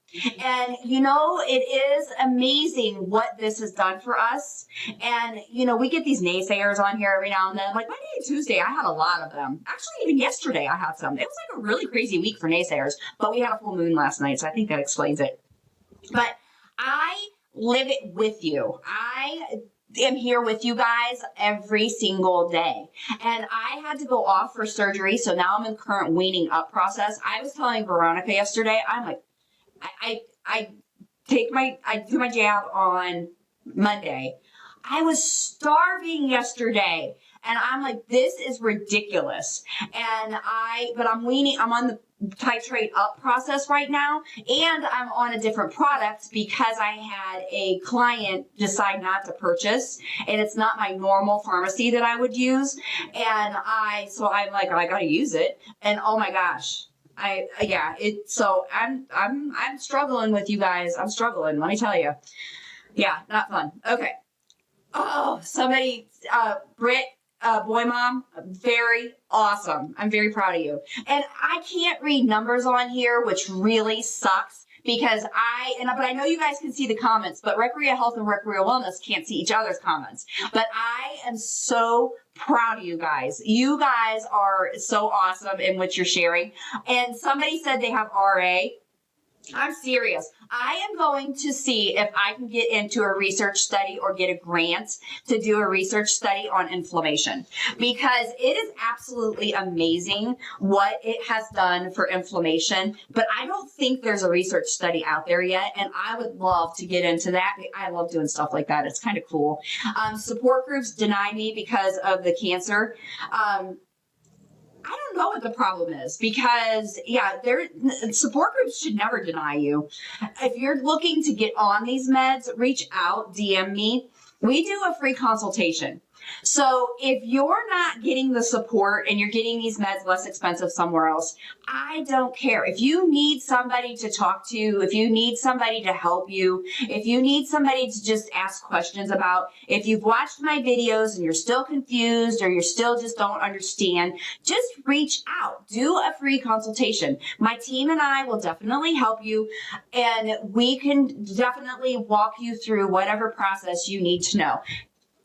And, it is amazing what this has done for us. And, we get these naysayers on here every now and then. Like Monday and Tuesday, I had a lot of them. Actually, even yesterday, I had some. It was like a really crazy week for naysayers. But we had a full moon last night, so I think that explains it. But I live it with you. I am here with you guys every single day. And I had to go off for surgery, so now I'm in current weaning up process. I was telling Veronica yesterday, I'm like, I do my jab on Monday. I was starving yesterday. And I'm like, this is ridiculous. But I'm on the titrate up process right now. And I'm on a different product because I had a client decide not to purchase. And it's not my normal pharmacy that I would use. And so I'm like, I gotta use it. And oh my gosh. I'm struggling with you guys. I'm struggling, let me tell you. Yeah, not fun. Okay. Oh, somebody, Britt, boy mom, very awesome. I'm very proud of you. And I can't read numbers on here, which really sucks because but I know you guys can see the comments, but Recrea Health and Recrea Wellness can't see each other's comments. But I am so proud of you guys. You guys are so awesome in what you're sharing. And somebody said they have RA. I'm serious. I am going to see if I can get into a research study or get a grant to do a research study on inflammation, because it is absolutely amazing what it has done for inflammation. But I don't think there's a research study out there yet. And I would love to get into that. I love doing stuff like that. It's kind of cool. Support groups deny me because of the cancer. I don't know what the problem is, because support groups should never deny you. If you're looking to get on these meds, reach out, DM me. We do a free consultation. So if you're not getting the support and you're getting these meds less expensive somewhere else, I don't care. If you need somebody to talk to, if you need somebody to help you, if you need somebody to just ask questions about, if you've watched my videos and you're still confused or you're still just don't understand, just reach out. Do a free consultation. My team and I will definitely help you, and we can definitely walk you through whatever process you need to know.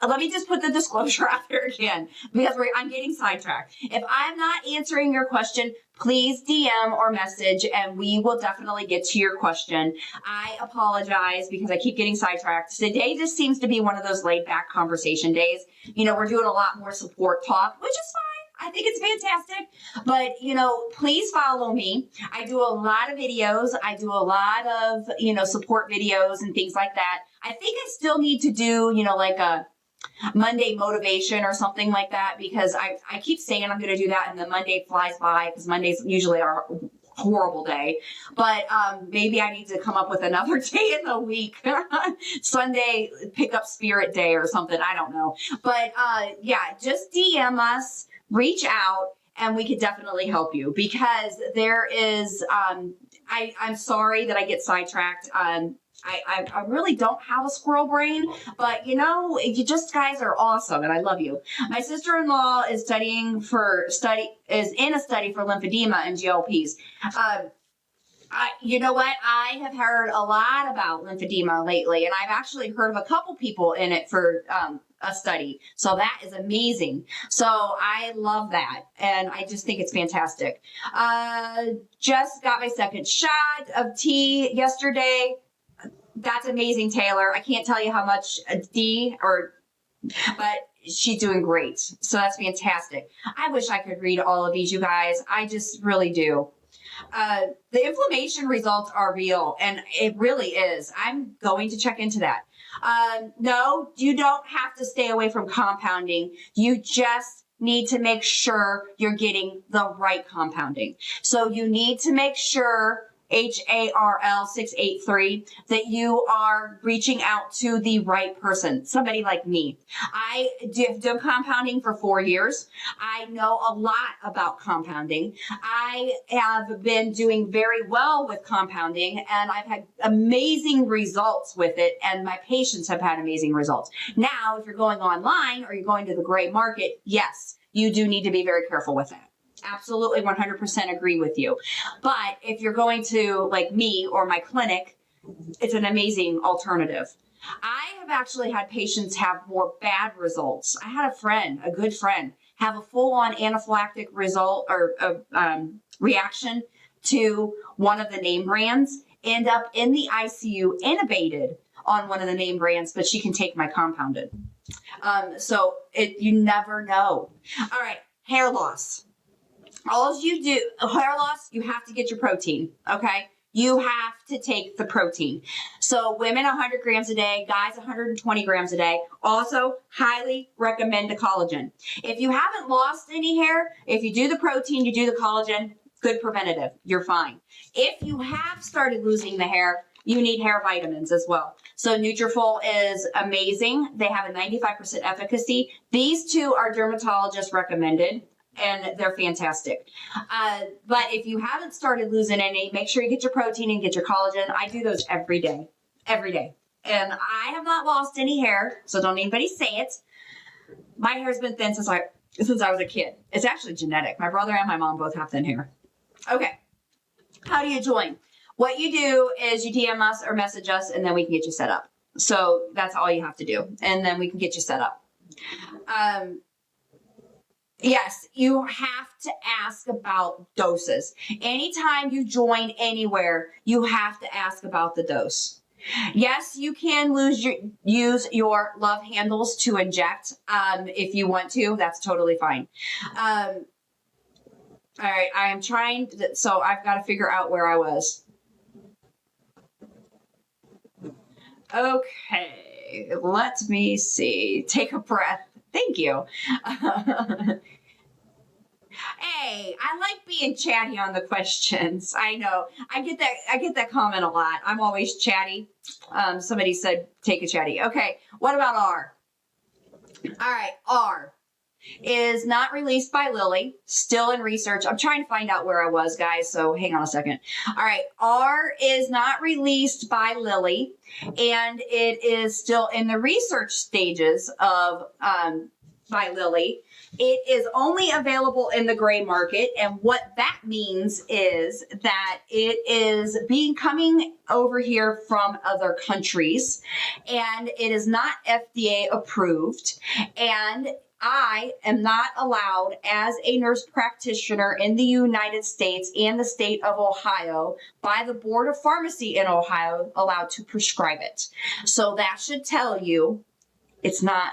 Let me just put the disclosure out there again, because I'm getting sidetracked. If I'm not answering your question, please DM or message, and we will definitely get to your question. I apologize because I keep getting sidetracked. Today just seems to be one of those laid-back conversation days. We're doing a lot more support talk, which is fine. I think it's fantastic. But, please follow me. I do a lot of videos. I do a lot of, support videos and things like that. I think I still need to do, like a Monday motivation or something like that, because I keep saying I'm going to do that, and then Monday flies by, because Mondays usually are horrible day, but maybe I need to come up with another day in the week. Sunday pick up spirit day or something. I don't know. But yeah, just DM us, reach out, and we could definitely help you, because there is, I'm sorry that I get sidetracked. I really don't have a squirrel brain, but you know, you just guys are awesome and I love you. My sister-in-law is is in a study for lymphedema and GLPs. You know what? I have heard a lot about lymphedema lately, and I've actually heard of a couple people in it for a study. So that is amazing. So I love that, and I just think it's fantastic. Just got my second shot of tea yesterday. That's amazing, Taylor. I can't tell you how much but she's doing great. So that's fantastic. I wish I could read all of these, you guys. I just really do. The inflammation results are real, and it really is. I'm going to check into that. No, you don't have to stay away from compounding. You just need to make sure you're getting the right compounding. So you need to make sure, HARL 683, that you are reaching out to the right person, somebody like me. I did compounding for 4 years. I know a lot about compounding. I have been doing very well with compounding, and I've had amazing results with it, and my patients have had amazing results. Now, if you're going online or you're going to the gray market, yes, you do need to be very careful with that. Absolutely 100% agree with you. But if you're going to, like me or my clinic, it's an amazing alternative. I have actually had patients have more bad results. I had a good friend, have a full-on anaphylactic result or reaction to one of the name brands, end up in the ICU intubated on one of the name brands, but she can take my compounded. You never know. All right, hair loss. All you do, hair loss, you have to get your protein, okay? You have to take the protein. So women, 100 grams a day, guys, 120 grams a day. Also, highly recommend the collagen. If you haven't lost any hair, if you do the protein, you do the collagen, good preventative, you're fine. If you have started losing the hair, you need hair vitamins as well. So Nutrafol is amazing. They have a 95% efficacy. These two are dermatologist recommended, and they're fantastic. But if you haven't started losing any, make sure you get your protein and get your collagen. I do those every day. And I have not lost any hair, so don't anybody say it. My hair's been thin since I was a kid. It's actually genetic. My brother and my mom both have thin hair. Okay, how do you join? What you do is you DM us or message us, and then we can get you set up. So that's all you have to do, and then we can get you set up. Yes, you have to ask about doses. Anytime you join anywhere, you have to ask about the dose. Yes, you can use your love handles to inject if you want to. That's totally fine. All right, I am trying, so I've got to figure out where I was. Okay, let me see. Take a breath. Thank you. Hey, I like being chatty on the questions. I know. I get that comment a lot. I'm always chatty. Somebody said take a chatty. Okay, what about R? All right, R is not released by Lilly, still in research. I'm trying to find out where I was, guys, so hang on a second. All right, R is not released by Lilly, and it is still in the research stages of by Lilly. It is only available in the gray market, and what that means is that it is coming over here from other countries, and it is not FDA approved, and I am not allowed as a nurse practitioner in the United States and the state of Ohio by the Board of Pharmacy in Ohio allowed to prescribe it. So that should tell you it's not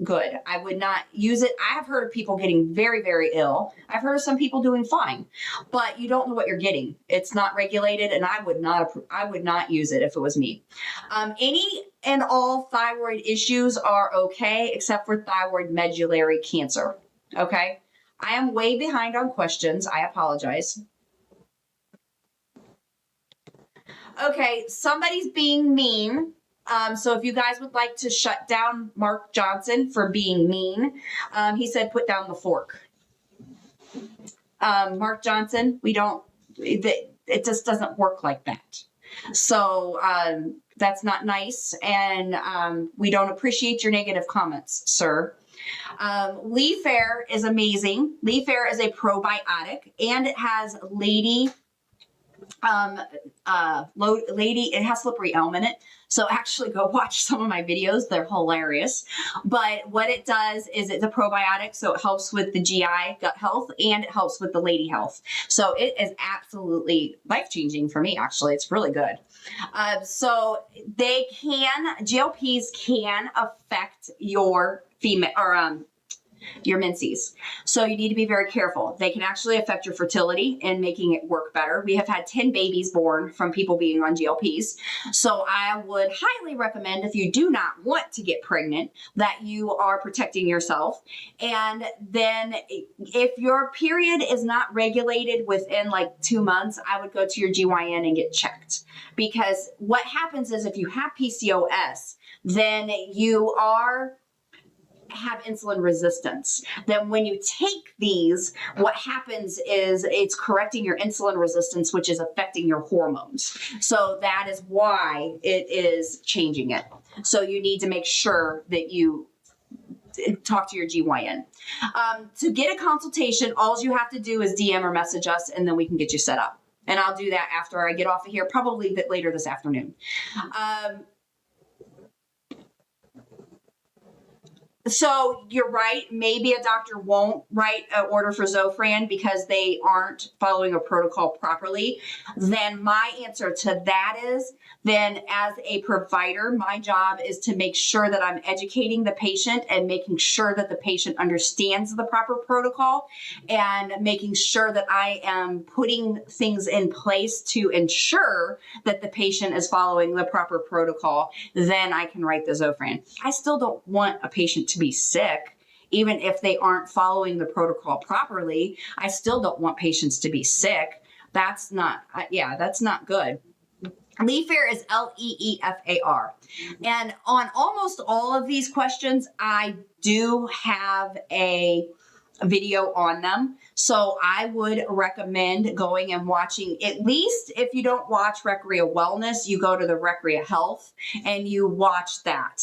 good. I would not use it. I have heard of people getting very, very ill. I've heard of some people doing fine, but you don't know what you're getting. It's not regulated, and I would not use it if it was me. Any and all thyroid issues are okay, except for thyroid medullary cancer. Okay. I am way behind on questions. I apologize. Okay, somebody's being mean. So if you guys would like to shut down Mark Johnson for being mean, he said put down the fork. Mark Johnson, we don't, it just doesn't work like that. So that's not nice, and we don't appreciate your negative comments, sir. Lee Fair is amazing. Lee Fair is a probiotic, and it has lady, it has slippery elm in it. So actually go watch some of my videos. They're hilarious. But what it does is it's a probiotic. So it helps with the GI gut health, and it helps with the lady health. So it is absolutely life-changing for me, actually. It's really good. So GLPs can affect your female or your menses. So you need to be very careful. They can actually affect your fertility and making it work better. We have had 10 babies born from people being on GLPs. So I would highly recommend, if you do not want to get pregnant, that you are protecting yourself. And then if your period is not regulated within like 2 months, I would go to your GYN and get checked. Because what happens is if you have PCOS, then you have insulin resistance. Then when you take these, what happens is it's correcting your insulin resistance, which is affecting your hormones. So that is why it is changing it. So you need to make sure that you talk to your GYN. To get a consultation, all you have to do is DM or message us, and then we can get you set up. And I'll do that after I get off of here, probably a bit later this afternoon. So you're right. Maybe a doctor won't write an order for Zofran because they aren't following a protocol properly. Then my answer to that is, then as a provider, my job is to make sure that I'm educating the patient and making sure that the patient understands the proper protocol, and making sure that I am putting things in place to ensure that the patient is following the proper protocol. Then I can write the Zofran. I still don't want a patient to be sick. Even if they aren't following the protocol properly, I still don't want patients to be sick. That's not good. Leafar is Leefar. And on almost all of these questions, I do have a video on them. So I would recommend going and watching, at least if you don't watch Recrea Wellness, you go to the Recrea Health and you watch that.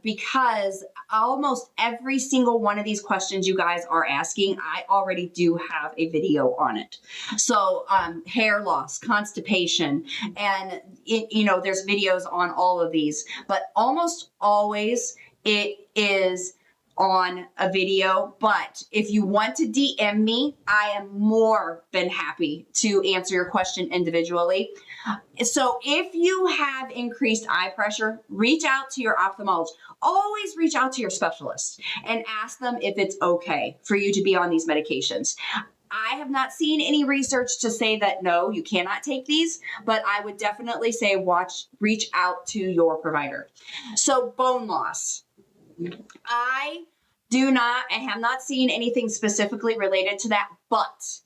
Because almost every single one of these questions you guys are asking, I already do have a video on it. So hair loss, constipation, and there's videos on all of these, but almost always it is on a video. But if you want to DM me, I am more than happy to answer your question individually. So if you have increased eye pressure, reach out to your ophthalmologist. Always reach out to your specialist and ask them if it's okay for you to be on these medications. I have not seen any research to say that no, you cannot take these, but I would definitely say reach out to your provider. So bone loss. I have not seen anything specifically related to that, but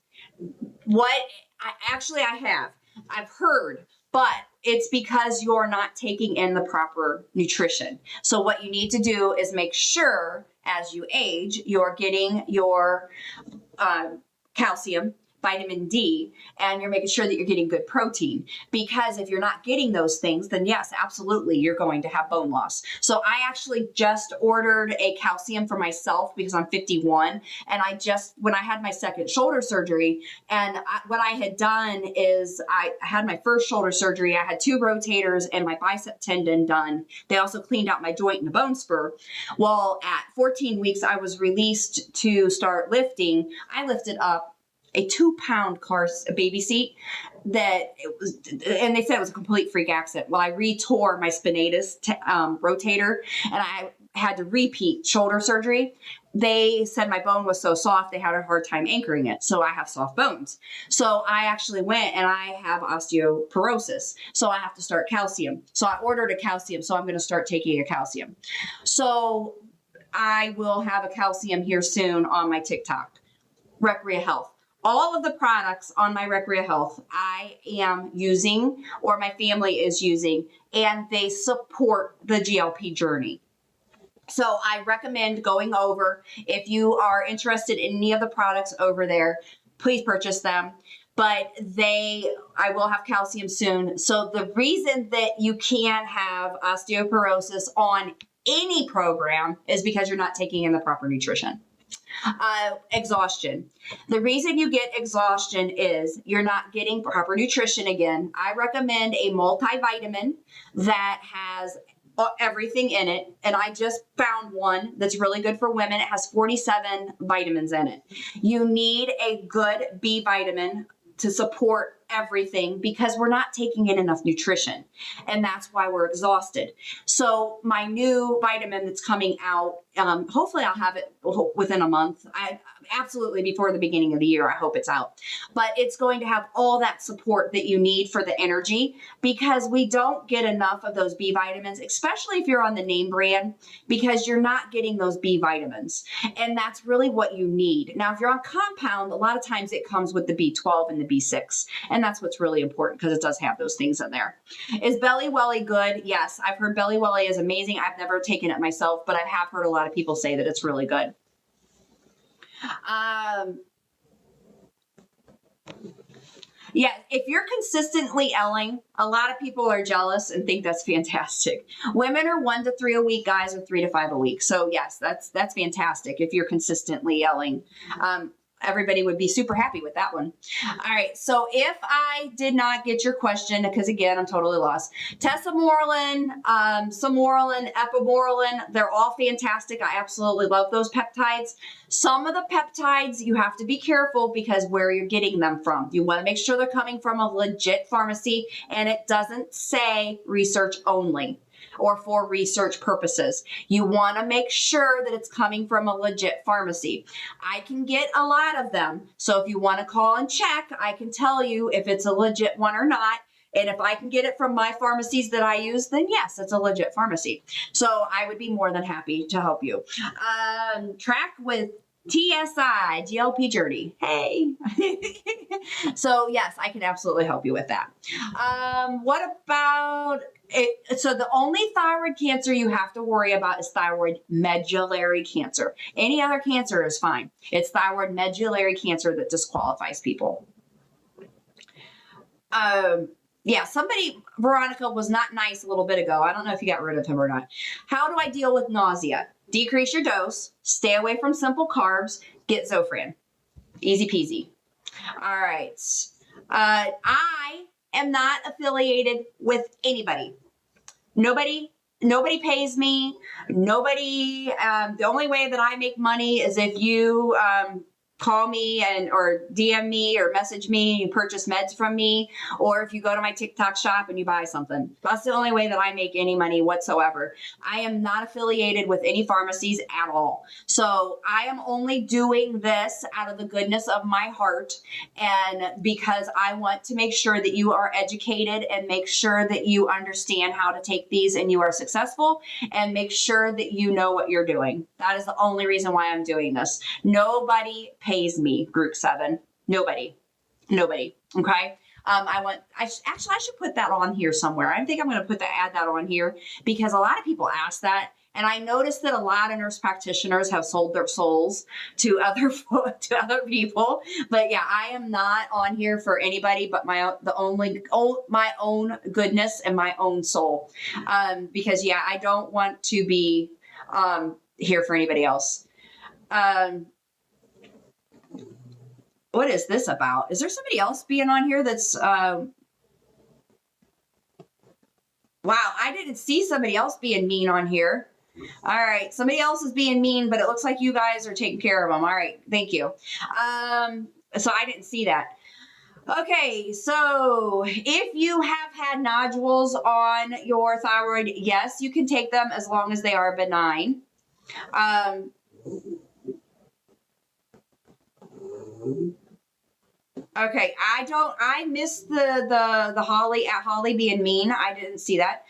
I've heard, but it's because you're not taking in the proper nutrition. So what you need to do is make sure as you age, you're getting your calcium, vitamin D, and you're making sure that you're getting good protein. Because if you're not getting those things, then yes, absolutely, you're going to have bone loss. So I actually just ordered a calcium for myself because I'm 51. And when I had my second shoulder surgery, and what I had done is I had my first shoulder surgery, I had 2 rotators and my bicep tendon done. They also cleaned out my joint and the bone spur. Well, at 14 weeks, I was released to start lifting. I lifted up a 2-pound baby seat and they said it was a complete freak accident. Well, I retore my spinatus rotator, and I had to repeat shoulder surgery. They said my bone was so soft, they had a hard time anchoring it. So I have soft bones. So I actually went and I have osteoporosis. So I have to start calcium. So I ordered a calcium. So I'm going to start taking a calcium. So I will have a calcium here soon on my TikTok. Recrea Health. all of the products on my Recrea Health I am using or my family is using, and they support the GLP journey. So I recommend going over. If you are interested in any of the products over there, please purchase them. But I will have calcium soon. So the reason that you can have osteoporosis on any program is because you're not taking in the proper nutrition. Exhaustion. The reason you get exhaustion is you're not getting proper nutrition again. I recommend a multivitamin that has everything in it. And I just found one that's really good for women. It has 47 vitamins in it. You need a good B vitamin to support everything because we're not taking in enough nutrition. And that's why we're exhausted. So my new vitamin that's coming out, hopefully I'll have it within a month. Absolutely before the beginning of the year, I hope it's out. But it's going to have all that support that you need for the energy because we don't get enough of those B vitamins, especially if you're on the name brand, because you're not getting those B vitamins. And that's really what you need. Now, if you're on compound, a lot of times it comes with the B12 and the B6. And that's what's really important because it does have those things in there. Is Belly Welly good? Yes, I've heard Belly Welly is amazing. I've never taken it myself, but I have heard a lot of people say that it's really good. Yeah, if you're consistently L'ing, a lot of people are jealous and think that's fantastic. Women are 1 to 3 a week, guys are 3 to 5 a week. So yes, that's fantastic if you're consistently L'ing. Everybody would be super happy with that one. All right. So if I did not get your question, because again, I'm totally lost. Tesamorelin, Samorelin, Epimorelin, they're all fantastic. I absolutely love those peptides. Some of the peptides, you have to be careful because where you're getting them from. You want to make sure they're coming from a legit pharmacy and it doesn't say research only or for research purposes. You want to make sure that it's coming from a legit pharmacy. I can get a lot of them. So if you want to call and check, I can tell you if it's a legit one or not. And if I can get it from my pharmacies that I use, then yes, it's a legit pharmacy. So I would be more than happy to help you. Track with TSI, GLP journey. Hey. So yes, I can absolutely help you with that. What about it? So the only thyroid cancer you have to worry about is thyroid medullary cancer. Any other cancer is fine. It's thyroid medullary cancer that disqualifies people. Yeah, Veronica was not nice a little bit ago. I don't know if you got rid of him or not. How do I deal with nausea? Decrease your dose, stay away from simple carbs, get Zofran. Easy peasy. All right. I am not affiliated with anybody. Nobody pays me. The only way that I make money is if you call me or DM me or message me, you purchase meds from me, or if you go to my TikTok shop and you buy something. That's the only way that I make any money whatsoever. I am not affiliated with any pharmacies at all. So I am only doing this out of the goodness of my heart and because I want to make sure that you are educated and make sure that you understand how to take these and you are successful and make sure that you know what you're doing. That is the only reason why I'm doing this. Nobody pays me, Group 7. Nobody. Okay. I should put that on here somewhere. I think I'm going to add that on here because a lot of people ask that. And I noticed that a lot of nurse practitioners have sold their souls to other people. But yeah, I am not on here for anybody but my own goodness and my own soul. Because yeah, I don't want to be here for anybody else. What is this about? Is there somebody else being on here that's, wow, I didn't see somebody else being mean on here. All right. Somebody else is being mean, but it looks like you guys are taking care of them. All right. Thank you. So I didn't see that. Okay. So if you have had nodules on your thyroid, yes, you can take them as long as they are benign. Okay, I missed the Holly being mean. I didn't see that.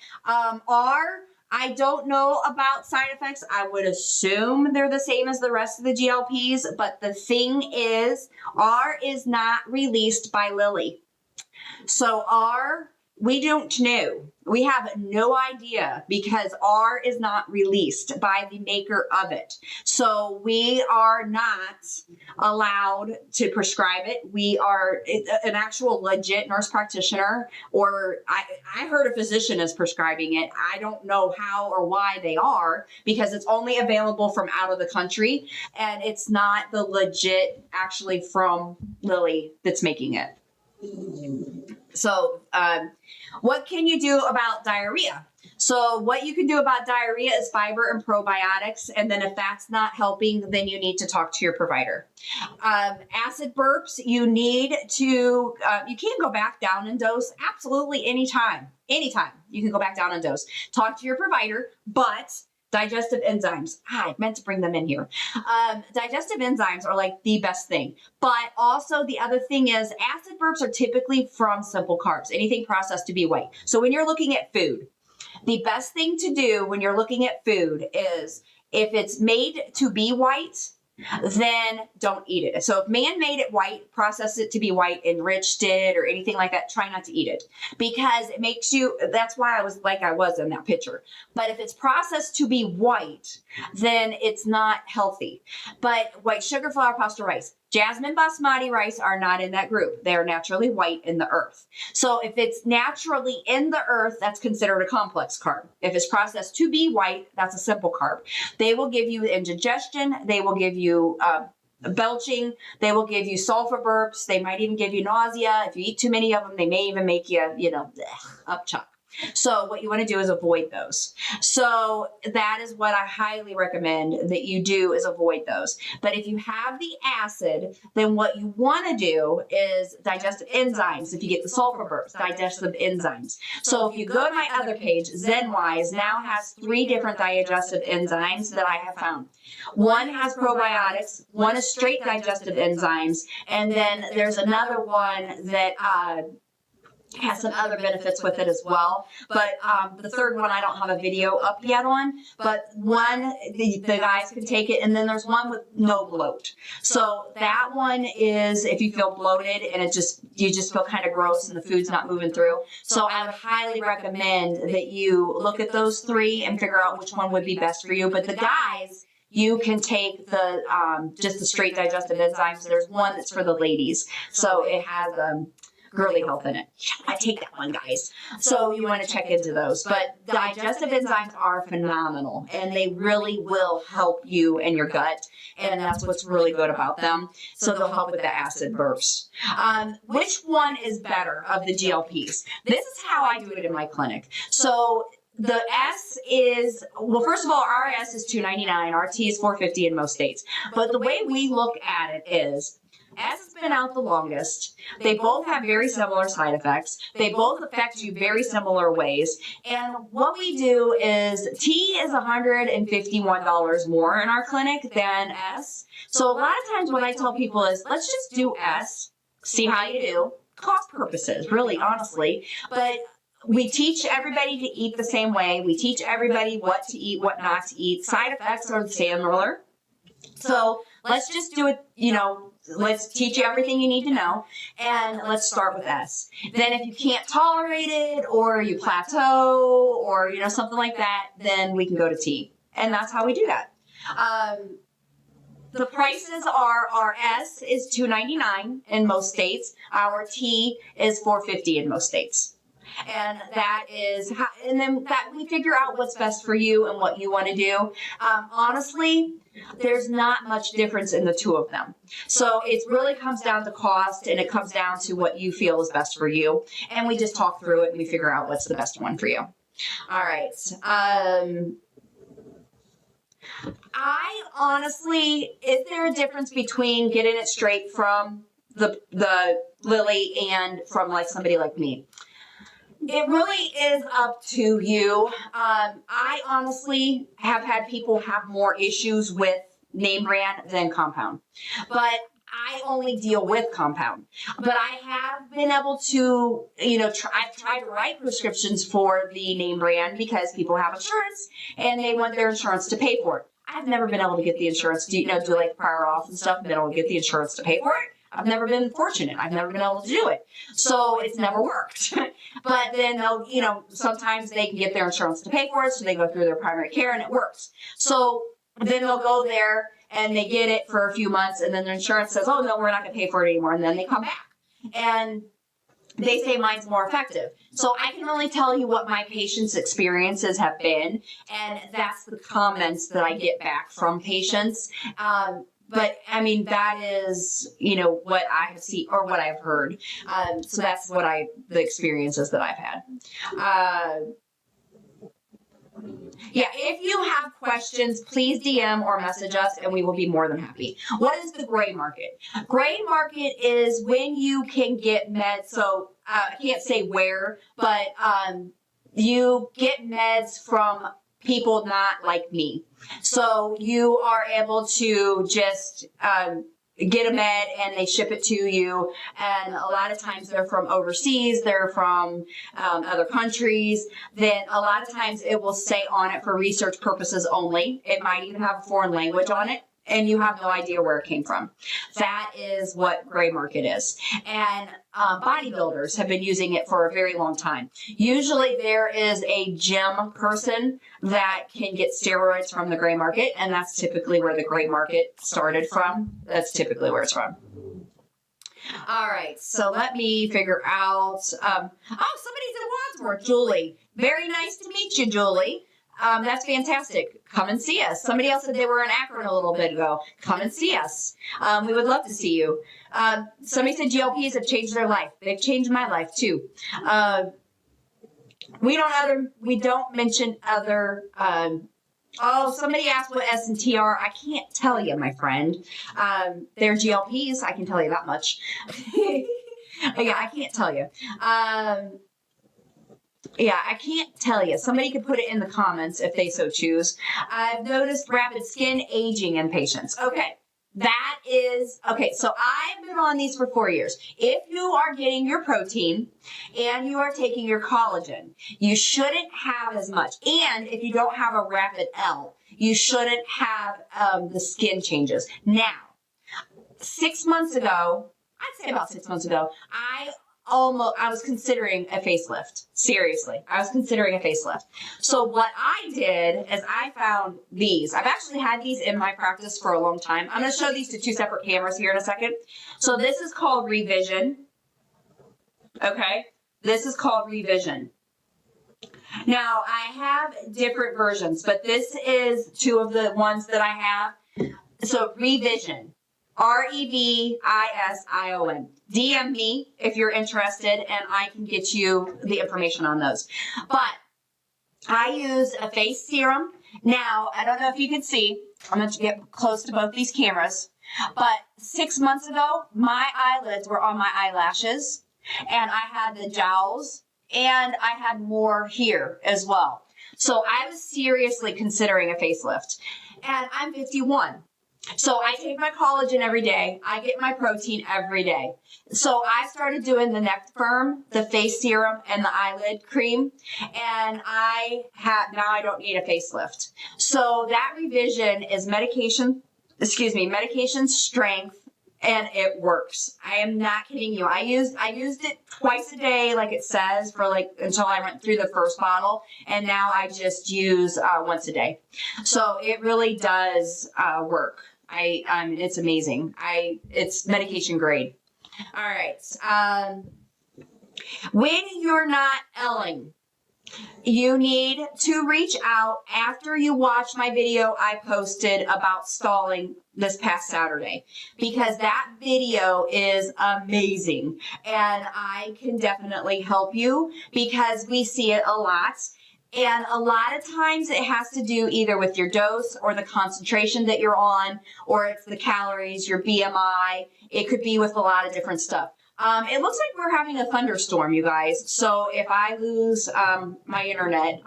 I don't know about side effects. I would assume they're the same as the rest of the GLPs, but the thing is, R is not released by Lilly. So we don't know. We have no idea because R is not released by the maker of it. So we are not allowed to prescribe it. We are an actual legit nurse practitioner, or I heard a physician is prescribing it. I don't know how or why they are, because it's only available from out of the country, and it's not the legit actually from Lilly that's making it. So what can you do about diarrhea? So what you can do about diarrhea is fiber and probiotics. And then if that's not helping, then you need to talk to your provider. Acid burps, you need to, you can go back down in dose absolutely anytime. You can go back down in dose. Talk to your provider, but digestive enzymes. I meant to bring them in here. Digestive enzymes are like the best thing. But also the other thing is acid burps are typically from simple carbs, anything processed to be white. So when you're looking at food, the best thing to do when you're looking at food is if it's made to be white, then don't eat it. So if man made it white, process it to be white, enriched it or anything like that, try not to eat it, because it makes you, that's why I was like I was in that picture. But if it's processed to be white, then it's not healthy. But white sugar, flour, pasta, rice, jasmine, basmati rice are not in that group. They're naturally white in the earth. So if it's naturally in the earth, that's considered a complex carb. If it's processed to be white, that's a simple carb. They will give you indigestion. They will give you belching. They will give you sulfur burps. They might even give you nausea. If you eat too many of them, they may even make you, upchuck. So what you want to do is avoid those. So that is what I highly recommend that you do, is avoid those. But if you have the acid, then what you want to do is digestive enzymes. If you get the sulfur burps, digestive enzymes. So if you go to my other page, ZenWise now has 3 different digestive enzymes that I have found. One has probiotics, one is straight digestive enzymes, and then there's another one that has some other benefits with it as well. But the third one I don't have a video up yet on, but one, the guys can take it, and then there's one with no bloat. So that one is if you feel bloated and you just feel kind of gross and the food's not moving through. So I would highly recommend that you look at those 3 and figure out which one would be best for you. But the guys, you can take the just the straight digestive enzymes. There's one that's for the ladies. So it has girly health in it. I take that one, guys. So you want to check into those. But digestive enzymes are phenomenal, and they really will help you and your gut. And that's what's really good about them. So they'll help with the acid burps. Which one is better of the GLPs? This is how I do it in my clinic. So the S is, well, first of all, our S is $2.99. Our T is $4.50 in most states. But the way we look at it is, S has been out the longest. They both have very similar side effects. They both affect you very similar ways. And what we do is T is $151 more in our clinic than S. So a lot of times what I tell people is, let's just do S, see how you do, cost purposes, really, honestly. But we teach everybody to eat the same way. We teach everybody what to eat, what not to eat. Side effects are similar. So let's just do it, let's teach you everything you need to know, and let's start with S. Then if you can't tolerate it, or you plateau, or something like that, then we can go to T. And that's how we do that. The prices are, our S is $2.99 in most states. Our T is $4.50 in most states. And that is how, and then that we figure out what's best for you and what you want to do. Honestly, there's not much difference in the 2 of them. So it really comes down to cost, and it comes down to what you feel is best for you. And we just talk through it and we figure out what's the best one for you. All right. I honestly, is there a difference between getting it straight from the Lilly and from like somebody like me? It really is up to you. I honestly have had people have more issues with name brand than compound. But I only deal with compound, but I have been able to, I've tried to write prescriptions for the name brand because people have insurance and they want their insurance to pay for it. I've never been able to get the insurance to, do like prior auth and stuff, been able to get the insurance to pay for it. I've never been fortunate. I've never been able to do it. So it's never worked. But then they'll, sometimes they can get their insurance to pay for it. So they go through their primary care and it works. So then they'll go there and they get it for a few months and then their insurance says, oh no, we're not going to pay for it anymore. And then they come back and they say mine's more effective. So I can only tell you what my patients' experiences have been. And that's the comments that I get back from patients. But I mean, that is, what I have seen or what I've heard. So that's the experiences that I've had. Yeah, if you have questions, please DM or message us and we will be more than happy. What is the gray market? Gray market is when you can get meds. So I can't say where, but you get meds from people not like me. So you are able to just get a med and they ship it to you. And a lot of times they're from overseas, they're from other countries. Then a lot of times it will say on it for research purposes only. It might even have a foreign language on it. And you have no idea where it came from. That is what gray market is. And bodybuilders have been using it for a very long time. Usually there is a gym person that can get steroids from the gray market, and that's typically where the gray market started from. That's typically where it's from. All right, so let me figure out. Somebody's in Wadsworth, Julie. Very nice to meet you, Julie. That's fantastic. Come and see us. Somebody else said they were in Akron a little bit ago. Come and see us. We would love to see you. Somebody said GLPs have changed their life. They've changed my life too. We don't mention other. Somebody asked what S&T are. I can't tell you, my friend. They're GLPs. I can tell you that much. Yeah, I can't tell you. Yeah, I can't tell you. Somebody could put it in the comments if they so choose. I've noticed rapid skin aging in patients. Okay, so I've been on these for 4 years. If you are getting your protein and you are taking your collagen, you shouldn't have as much. And if you don't have a rapid L, you shouldn't have the skin changes. Now, 6 months ago, I'd say about 6 months ago, I was considering a facelift. Seriously, I was considering a facelift. So what I did is I found these. I've actually had these in my practice for a long time. I'm going to show these to 2 separate cameras here in a second. So this is called Revision. Okay, this is called Revision. Now I have different versions, but this is 2 of the ones that I have. So Revision. Revision. DM me if you're interested and I can get you the information on those. But I use a face serum. Now, I don't know if you can see, I'm going to get close to both these cameras, but 6 months ago, my eyelids were on my eyelashes and I had the jowls and I had more here as well. So I was seriously considering a facelift and I'm 51. So I take my collagen every day. I get my protein every day. So I started doing the neck firm, the face serum, and the eyelid cream. And now I don't need a facelift. So that Revision is medication strength, and it works. I am not kidding you. I used it twice a day, like it says, for until I went through the first bottle, and now I just use once a day. So it really does work. It's amazing. It's medication grade. All right. When you're not L'ing, you need to reach out after you watch my video I posted about stalling this past Saturday, because that video is amazing and I can definitely help you because we see it a lot. And a lot of times it has to do either with your dose or the concentration that you're on, or it's the calories, your BMI. It could be with a lot of different stuff. It looks like we're having a thunderstorm, you guys. So if I lose my internet,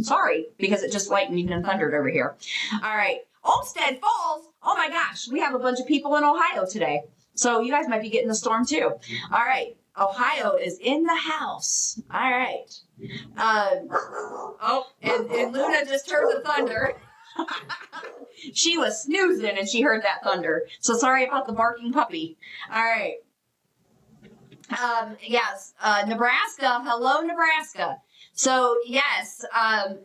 sorry, because it just lightned and thundered over here. All right. Olmsted Falls. Oh my gosh, we have a bunch of people in Ohio today. So you guys might be getting the storm too. All right. Ohio is in the house. All right. And Luna just heard the thunder. She was snoozing and she heard that thunder. So sorry about the barking puppy. All right. Yes. Nebraska. Hello, Nebraska. So yes, I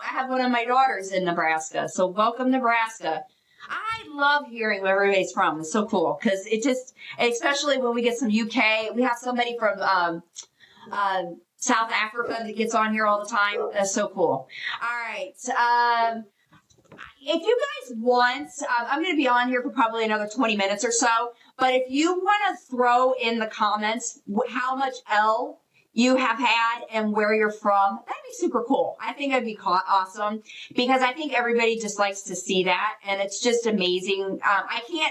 have one of my daughters in Nebraska. So welcome, Nebraska. I love hearing where everybody's from. It's so cool because it just, especially when we get some UK, we have somebody from South Africa that gets on here all the time. That's so cool. All right. If you guys want, I'm going to be on here for probably another 20 minutes or so. But if you want to throw in the comments how much L you have had and where you're from, that'd be super cool. I think that'd be awesome because I think everybody just likes to see that. And it's just amazing. I can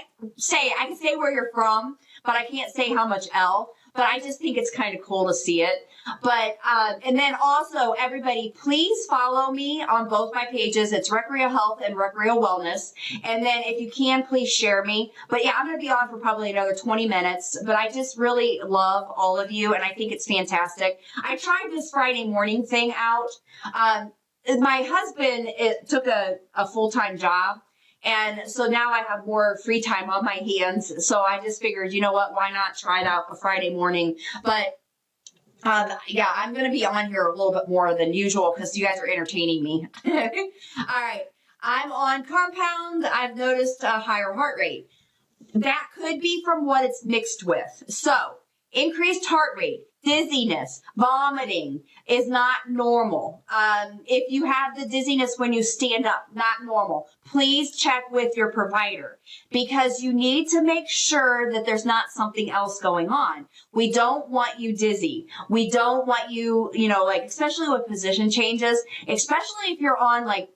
say where you're from, but I can't say how much L. But I just think it's kind of cool to see it. But, and then also everybody, please follow me on both my pages. It's Recrea Health and Recrea Wellness. And then if you can, please share me. But yeah, I'm going to be on for probably another 20 minutes, but I just really love all of you. And I think it's fantastic. I tried this Friday morning thing out. My husband took a full-time job. And so now I have more free time on my hands. So I just figured, you know what, why not try it out a Friday morning? But yeah, I'm going to be on here a little bit more than usual because you guys are entertaining me. All right. I'm on compound. I've noticed a higher heart rate. That could be from what it's mixed with. So increased heart rate, dizziness, vomiting is not normal. If you have the dizziness when you stand up, not normal. Please check with your provider because you need to make sure that there's not something else going on. We don't want you dizzy. We don't want you, like, especially with position changes, especially if you're on like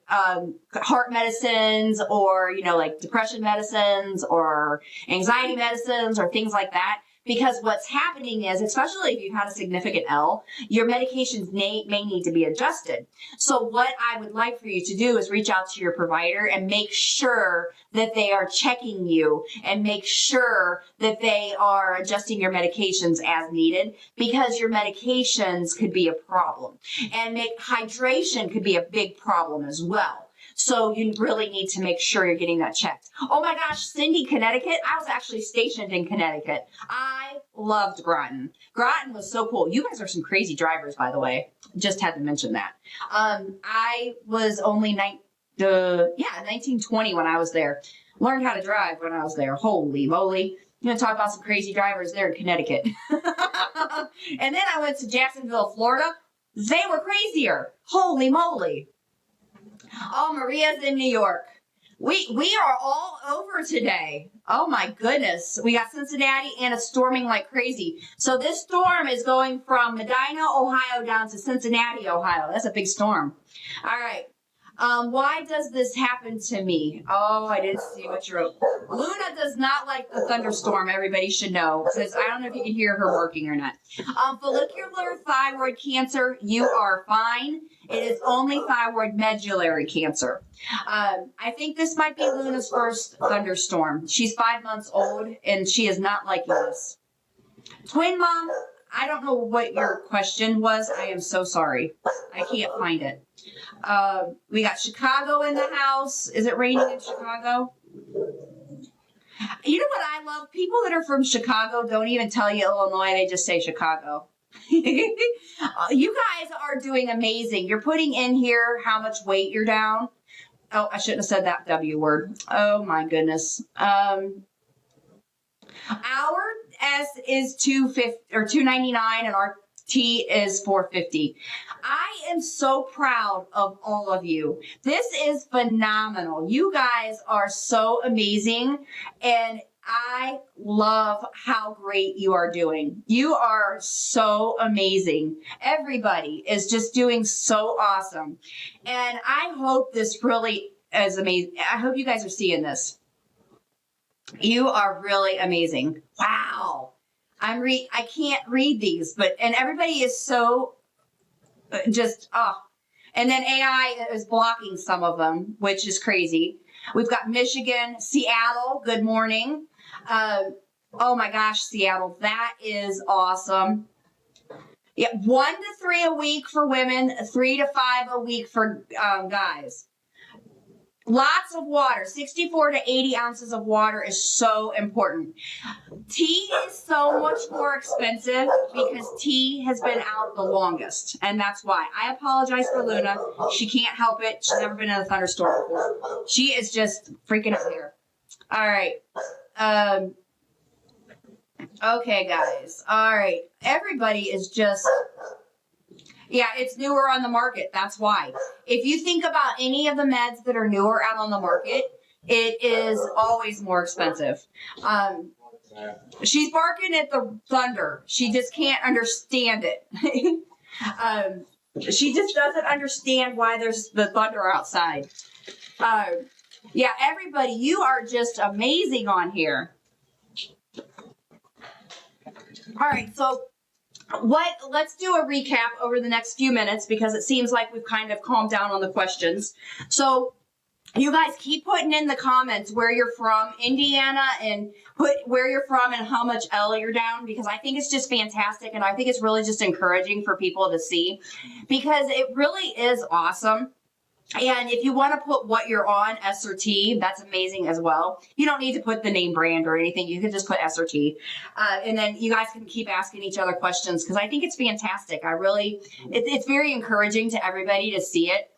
heart medicines or, like depression medicines or anxiety medicines or things like that. Because what's happening is, especially if you've had a significant L, your medications may need to be adjusted. So what I would like for you to do is reach out to your provider and make sure that they are checking you and make sure that they are adjusting your medications as needed because your medications could be a problem. And hydration could be a big problem as well. So you really need to make sure you're getting that checked. Oh my gosh, Cindy, Connecticut. I was actually stationed in Connecticut. I loved Groton. Groton was so cool. You guys are some crazy drivers, by the way. Just had to mention that. I was only 1920 when I was there. Learned how to drive when I was there. Holy moly. I'm going to talk about some crazy drivers there in Connecticut. And then I went to Jacksonville, Florida. They were crazier. Holy moly. Oh, Maria's in New York. We are all over today. Oh my goodness. We got Cincinnati and it's storming like crazy. So this storm is going from Medina, Ohio down to Cincinnati, Ohio. That's a big storm. All right. Why does this happen to me? Oh, I didn't see what you wrote. Luna does not like the thunderstorm. Everybody should know. Because I don't know if you can hear her working or not. Follicular thyroid cancer, you are fine. It is only thyroid medullary cancer. I think this might be Luna's first thunderstorm. She's 5 months old and she is not liking this. Twin mom, I don't know what your question was. I am so sorry. I can't find it. We got Chicago in the house. Is it raining in Chicago? You know what I love? People that are from Chicago don't even tell you Illinois. They just say Chicago. You guys are doing amazing. You're putting in here how much weight you're down. Oh, I shouldn't have said that W word. Oh my goodness. Our S is 250 or 299 and our T is 450. I am so proud of all of you. This is phenomenal. You guys are so amazing and I love how great you are doing. You are so amazing. Everybody is just doing so awesome. And I hope this really is amazing. I hope you guys are seeing this. You are really amazing. Wow. I can't read these, and everybody is so just, And then AI is blocking some of them, which is crazy. We've got Michigan, Seattle. Good morning. Oh my gosh, Seattle. That is awesome. Yeah, 1 to 3 a week for women, 3 to 5 a week for guys. Lots of water. 64 to 80 ounces of water is so important. Tea is so much more expensive because tea has been out the longest, and that's why. I apologize for Luna. She can't help it. She's never been in a thunderstorm before. She is just freaking out here. All right. Okay, guys. All right. Everybody is just... Yeah, it's newer on the market. That's why. If you think about any of the meds that are newer out on the market, it is always more expensive. She's barking at the thunder. She just can't understand it. She just doesn't understand why there's the thunder outside. Yeah, everybody, you are just amazing on here. All right, so let's do a recap over the next few minutes because it seems like we've kind of calmed down on the questions. So you guys keep putting in the comments where you're from, Indiana, and put where you're from and how much L you're down, because I think it's just fantastic, and I think it's really just encouraging for people to see, because it really is awesome. And if you want to put what you're on, S or T, that's amazing as well. You don't need to put the name brand or anything. You can just put S or T. And then you guys can keep asking each other questions because I think it's fantastic. It's very encouraging to everybody to see it,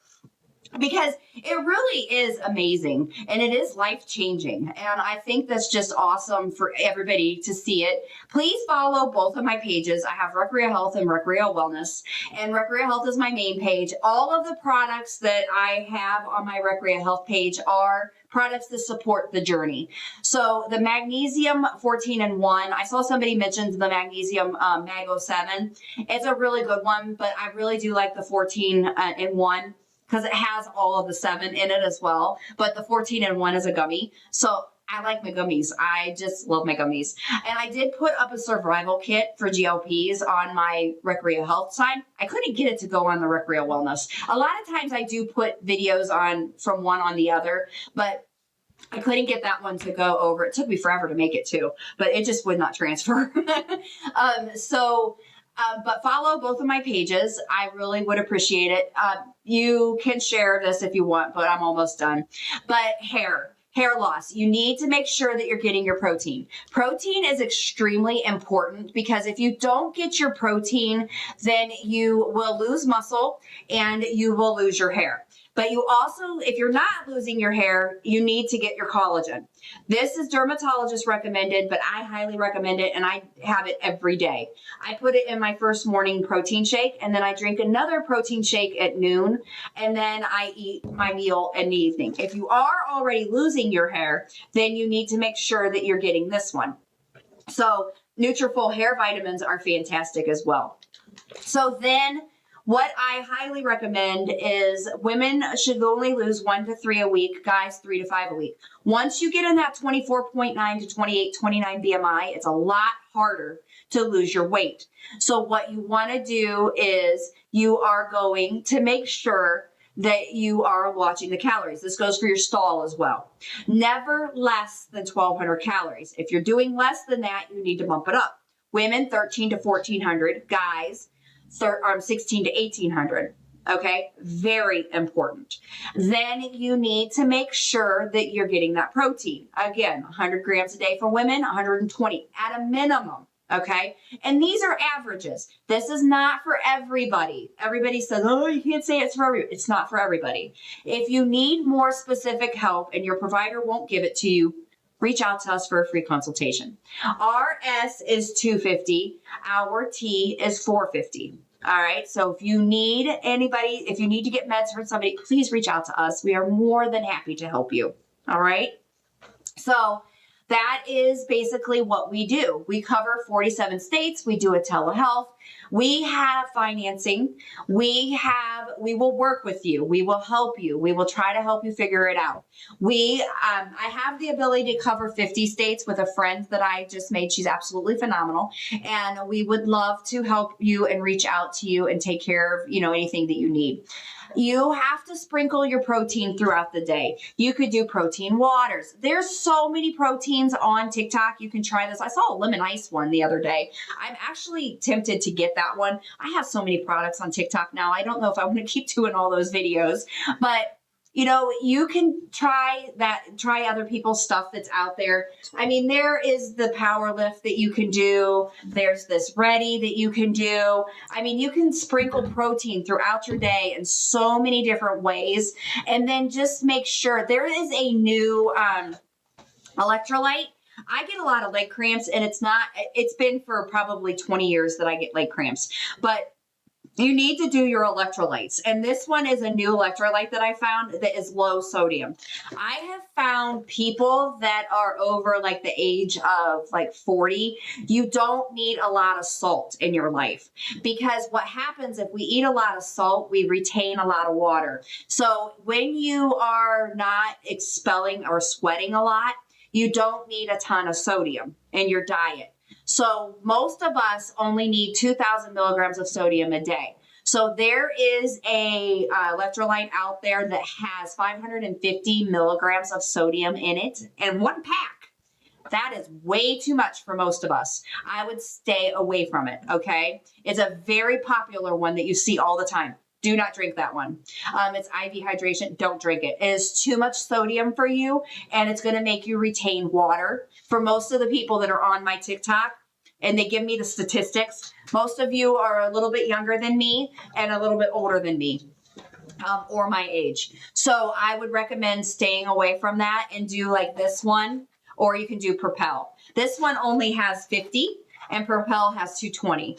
because it really is amazing and it is life-changing. And I think that's just awesome for everybody to see it. Please follow both of my pages. I have Recrea Health and Recrea Wellness, and Recrea Health is my main page. All of the products that I have on my Recrea Health page are products that support the journey. So the magnesium 14 in 1, I saw somebody mentioned the magnesium Mago 7. It's a really good one, but I really do like the 14 in 1. Because it has all of the 7 in it as well. But the 14 in 1 is a gummy. So I like my gummies. I just love my gummies. And I did put up a survival kit for GLPs on my Recrea Health side. I couldn't get it to go on the Recrea Wellness. A lot of times I do put videos on from one on the other, but I couldn't get that one to go over. It took me forever to make it too, but it just would not transfer. But follow both of my pages. I really would appreciate it. You can share this if you want, but I'm almost done. But hair loss. You need to make sure that you're getting your protein. Protein is extremely important because if you don't get your protein, then you will lose muscle and you will lose your hair. But you also, if you're not losing your hair, you need to get your collagen. This is dermatologist recommended, but I highly recommend it, and I have it every day. I put it in my first morning protein shake, and then I drink another protein shake at noon, and then I eat my meal in the evening. If you are already losing your hair, then you need to make sure that you're getting this one. So Nutrafol hair vitamins are fantastic as well. So then what I highly recommend is women should only lose 1 to 3 a week, guys 3 to 5 a week. Once you get in that 24.9 to 28, 29 BMI, it's a lot harder to lose your weight. So what you want to do is you are going to make sure that you are watching the calories. This goes for your stall as well. Never less than 1,200 calories. If you're doing less than that, you need to bump it up. Women, 1,300 to 1,400. Guys, 16 to 1,800. Okay, very important. Then you need to make sure that you're getting that protein. Again, 100 grams a day for women, 120 at a minimum. Okay, and these are averages. This is not for everybody. Everybody says, oh, you can't say it's for everybody. It's not for everybody. If you need more specific help and your provider won't give it to you, reach out to us for a free consultation. Our S is $250. Our T is $450. All right. So if you need anybody, if you need to get meds from somebody, please reach out to us. We are more than happy to help you. All right. So that is basically what we do. We cover 47 states. We do a telehealth. We have financing. We will work with you. We will help you. We will try to help you figure it out. I have the ability to cover 50 states with a friend that I just made. She's absolutely phenomenal. And we would love to help you and reach out to you and take care of, anything that you need. You have to sprinkle your protein throughout the day. You could do protein waters. There's so many proteins on TikTok. You can try this. I saw a lemon ice one the other day. I'm actually tempted to get that one. I have so many products on TikTok now. I don't know if I want to keep doing all those videos, but you can try other people's stuff that's out there. I mean, there is the power lift that you can do. There's this ready that you can do. I mean, you can sprinkle protein throughout your day in so many different ways. And then just make sure there is a new electrolyte. I get a lot of leg cramps, and it's been for probably 20 years that I get leg cramps, but you need to do your electrolytes. And this one is a new electrolyte that I found that is low sodium. I have found people that are over like the age of like 40, you don't need a lot of salt in your life, because what happens if we eat a lot of salt, we retain a lot of water. So when you are not expelling or sweating a lot, you don't need a ton of sodium in your diet. So most of us only need 2,000 milligrams of sodium a day. So there is a electrolyte out there that has 550 milligrams of sodium in it, and one pack. That is way too much for most of us. I would stay away from it, okay? It's a very popular one that you see all the time. Do not drink that one. It's IV hydration. Don't drink it. It is too much sodium for you, and it's going to make you retain water. For most of the people that are on my TikTok, and they give me the statistics, most of you are a little bit younger than me and a little bit older than me, or my age. So I would recommend staying away from that and do like this one, or you can do Propel. This one only has 50 and Propel has 220.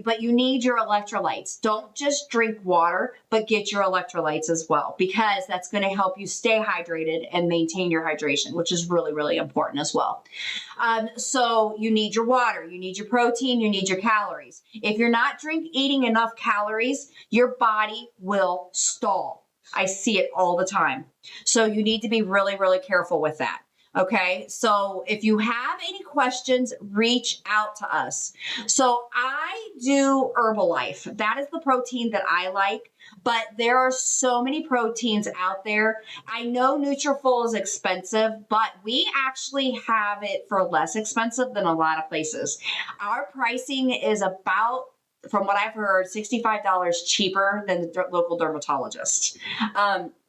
But you need your electrolytes. Don't just drink water, but get your electrolytes as well, because that's going to help you stay hydrated and maintain your hydration, which is really, really important as well. So you need your water, you need your protein, you need your calories. If you're not eating enough calories, your body will stall. I see it all the time. So you need to be really, really careful with that. Okay, so if you have any questions, reach out to us. So I do Herbalife. That is the protein that I like, but there are so many proteins out there. I know Nutrafol is expensive, but we actually have it for less expensive than a lot of places. Our pricing is about, from what I've heard, $65 cheaper than the local dermatologist.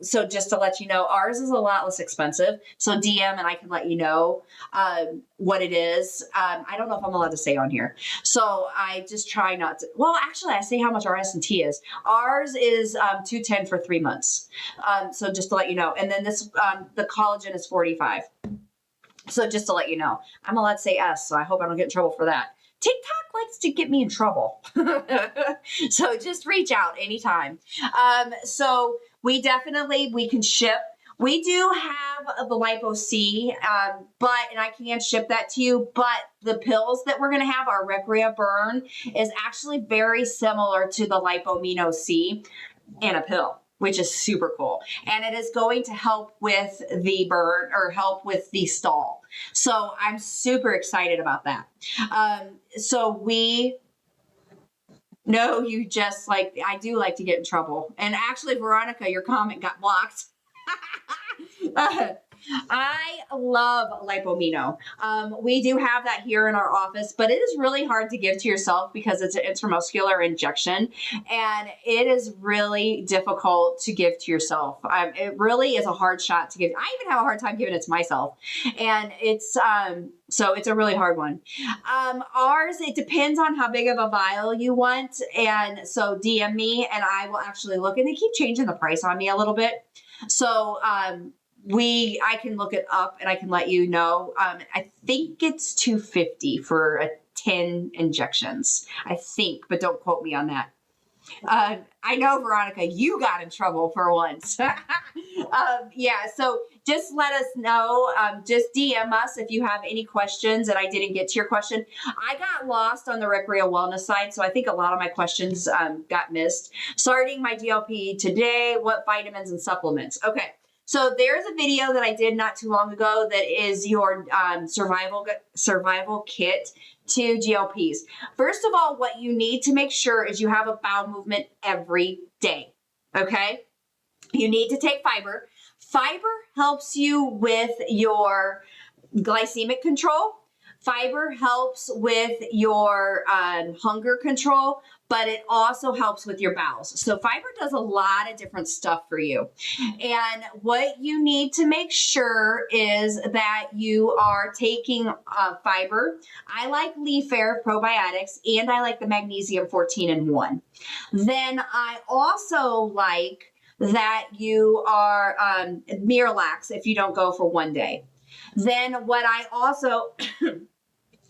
So just to let you know, ours is a lot less expensive. So DM and I can let you know what it is. I don't know if I'm allowed to say on here. So I just try not to. Well, actually, I say how much our S&T is. Ours is $210 for 3 months. So just to let you know. And then this, the collagen is $45. So just to let you know, I'm allowed to say S. So I hope I don't get in trouble for that. TikTok likes to get me in trouble. So just reach out anytime. So we can ship. We do have the Lipo C, and I can ship that to you, but the pills that we're going to have, our Recrea Burn, is actually very similar to the Lipomino C in a pill, which is super cool. And it is going to help with the burn, or help with the stall. So I'm super excited about that. No, you just I do like to get in trouble. And actually, Veronica, your comment got blocked. I love Lipomino. We do have that here in our office, but it is really hard to give to yourself because it's an intramuscular injection, and it is really difficult to give to yourself. It really is a hard shot to give. I even have a hard time giving it to myself, and so it's a really hard one. Ours, it depends on how big of a vial you want, and so DM me and I will actually look, and they keep changing the price on me a little bit. So, I can look it up and I can let you know. I think it's $250 for 10 injections, I think, but don't quote me on that. I know, Veronica, you got in trouble for once. Yeah, so just let us know. Just DM us if you have any questions and I didn't get to your question. I got lost on the Recrea Wellness side, so I think a lot of my questions got missed. Starting my GLP today, what vitamins and supplements? Okay. So there's a video that I did not too long ago that is your survival kit to GLPs. First of all, what you need to make sure is you have a bowel movement every day. Okay. You need to take fiber. Fiber helps you with your glycemic control. Fiber helps with your hunger control, but it also helps with your bowels. So fiber does a lot of different stuff for you. And what you need to make sure is that you are taking fiber. I like Leaf Air probiotics, and I like the magnesium 14-in-1. Then I also like that you are Miralax if you don't go for one day. Then what I also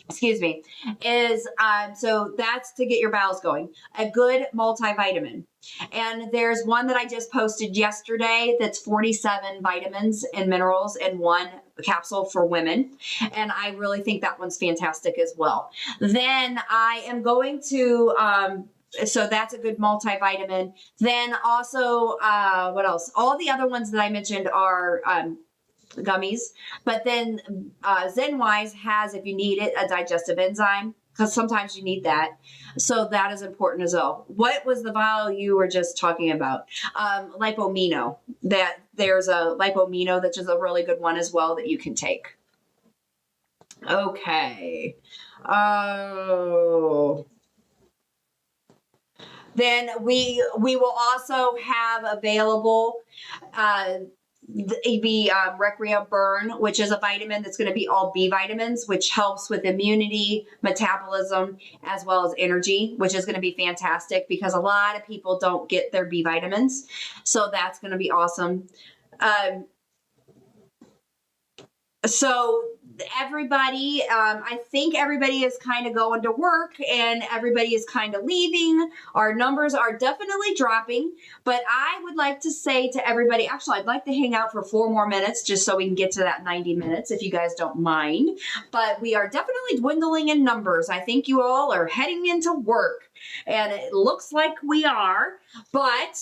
excuse me, is so that's to get your bowels going. A good multivitamin. And there's one that I just posted yesterday that's 47 vitamins and minerals in one capsule for women. And I really think that one's fantastic as well. Then I am going to so that's a good multivitamin. Then also, what else? All the other ones that I mentioned are gummies, but then ZenWise has, if you need it, a digestive enzyme, because sometimes you need that. So that is important as well. What was the vial you were just talking about? Lipomino. That there's a Lipomino that's just a really good one as well that you can take. Okay. Oh. Then we will also have available the Recrea Burn, which is a vitamin that's going to be all B vitamins, which helps with immunity, metabolism, as well as energy, which is going to be fantastic because a lot of people don't get their B vitamins. So that's going to be awesome. So everybody, I think everybody is kind of going to work and everybody is kind of leaving. Our numbers are definitely dropping, but I would like to say to everybody, actually, I'd like to hang out for 4 more minutes just so we can get to that 90 minutes if you guys don't mind. But we are definitely dwindling in numbers. I think you all are heading into work and it looks like we are. But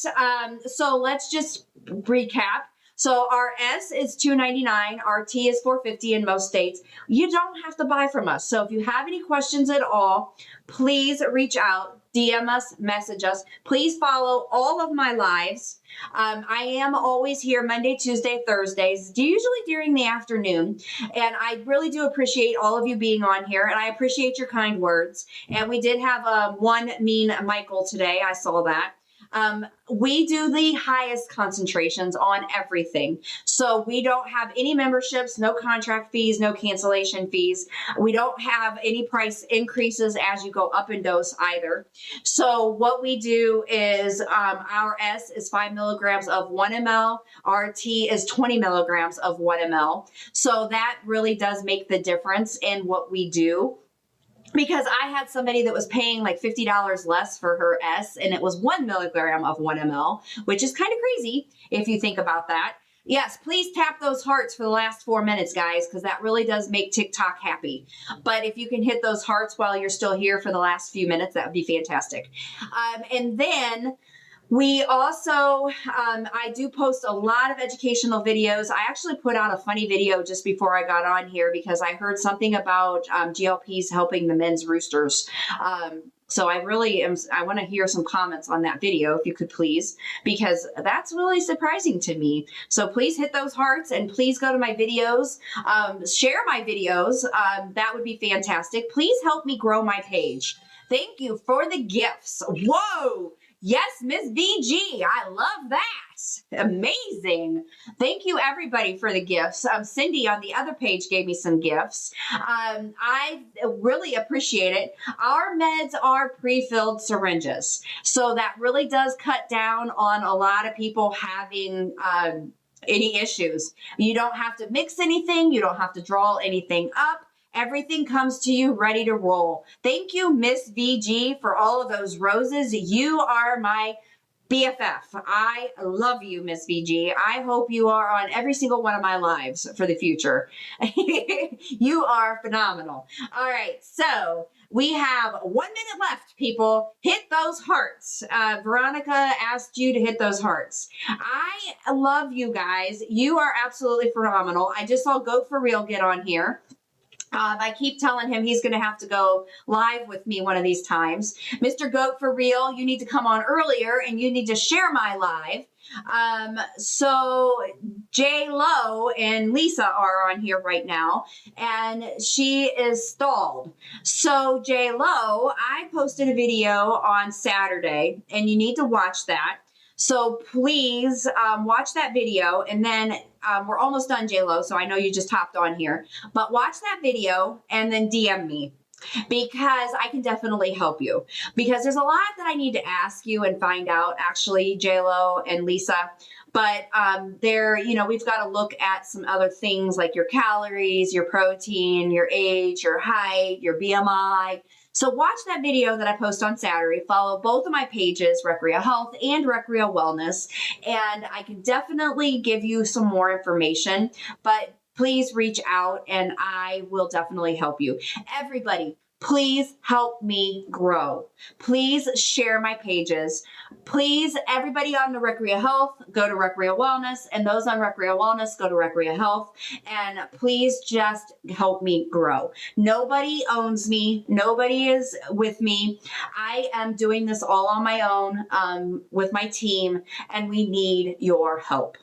so let's just recap. So our S is $2.99, our T is $4.50 in most states. You don't have to buy from us. So if you have any questions at all, please reach out, DM us, message us. Please follow all of my lives. I am always here Monday, Tuesday, Thursdays, usually during the afternoon. And I really do appreciate all of you being on here. And I appreciate your kind words. And we did have one mean Michael today. I saw that. We do the highest concentrations on everything. So we don't have any memberships, no contract fees, no cancellation fees. We don't have any price increases as you go up in dose either. So what we do is our S is 5 milligrams of 1 ml. Our T is 20 milligrams of 1 ml. So that really does make the difference in what we do. Because I had somebody that was paying like $50 less for her S, and it was 1 milligram of 1 ml, which is kind of crazy if you think about that. Yes, please tap those hearts for the last 4 minutes, guys, because that really does make TikTok happy. But if you can hit those hearts while you're still here for the last few minutes, that would be fantastic. And then we also, I do post a lot of educational videos. I actually put out a funny video just before I got on here because I heard something about GLPs helping the men's roosters. So I want to hear some comments on that video, if you could please, because that's really surprising to me. So please hit those hearts and please go to my videos, share my videos. That would be fantastic. Please help me grow my page. Thank you for the gifts. Whoa. Yes, Miss VG. I love that. Amazing. Thank you, everybody, for the gifts. Cindy on the other page gave me some gifts. I really appreciate it. Our meds are pre-filled syringes. So that really does cut down on a lot of people having any issues. You don't have to mix anything. You don't have to draw anything up. Everything comes to you ready to roll. Thank you, Miss VG, for all of those roses. You are my BFF. I love you, Miss VG. I hope you are on every single one of my lives for the future. You are phenomenal. All right, so we have 1 minute left, people. Hit those hearts. Veronica asked you to hit those hearts. I love you guys. You are absolutely phenomenal. I just saw Goat for Real get on here. I keep telling him he's going to have to go live with me one of these times. Mr. Goat for Real, you need to come on earlier and you need to share my live. So J Lo and Lisa are on here right now and she is stalled. So J Lo, I posted a video on Saturday and you need to watch that. So please watch that video, and then we're almost done, J-Lo, so I know you just hopped on here. But watch that video and then DM me because I can definitely help you. Because there's a lot that I need to ask you and find out, actually, J-Lo and Lisa. But we've got to look at some other things like your calories, your protein, your age, your height, your BMI. So watch that video that I post on Saturday. Follow both of my pages, Recrea Health and Recrea Wellness. And I can definitely give you some more information, but please reach out and I will definitely help you. Everybody, please help me grow. Please share my pages. Please, everybody on the Recrea Health, go to Recrea Wellness, and those on Recrea Wellness, go to Recrea Health, and please just help me grow. Nobody owns me. Nobody is with me. I am doing this all on my own with my team, and we need your help.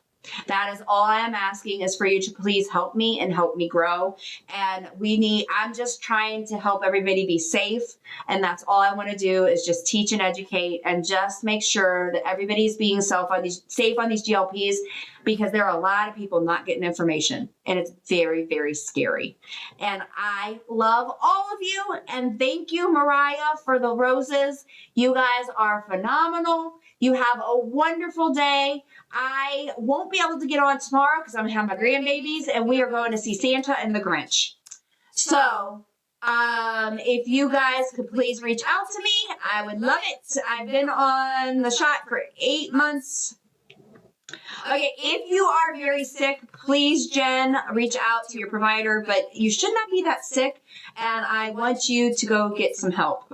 That is all I am asking is for you to please help me and help me grow. And I'm just trying to help everybody be safe. And that's all I want to do is just teach and educate and just make sure that everybody's being safe on these GLPs, because there are a lot of people not getting information and it's very, very scary. And I love all of you. And thank you, Mariah, for the roses. You guys are phenomenal. You have a wonderful day. I won't be able to get on tomorrow because I'm going to have my grandbabies and we are going to see Santa and the Grinch. So, if you guys could please reach out to me, I would love it. I've been on the shot for 8 months. Okay, if you are very sick, please, Jen, reach out to your provider, but you should not be that sick, and I want you to go get some help.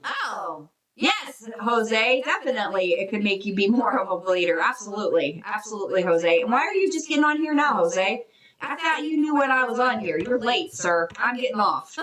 Oh, yes, Jose, definitely. It could make you be more of a bleeder. Absolutely. Absolutely, Jose. And why are you just getting on here now, Jose? I thought you knew when I was on here. You're late, sir. I'm getting off.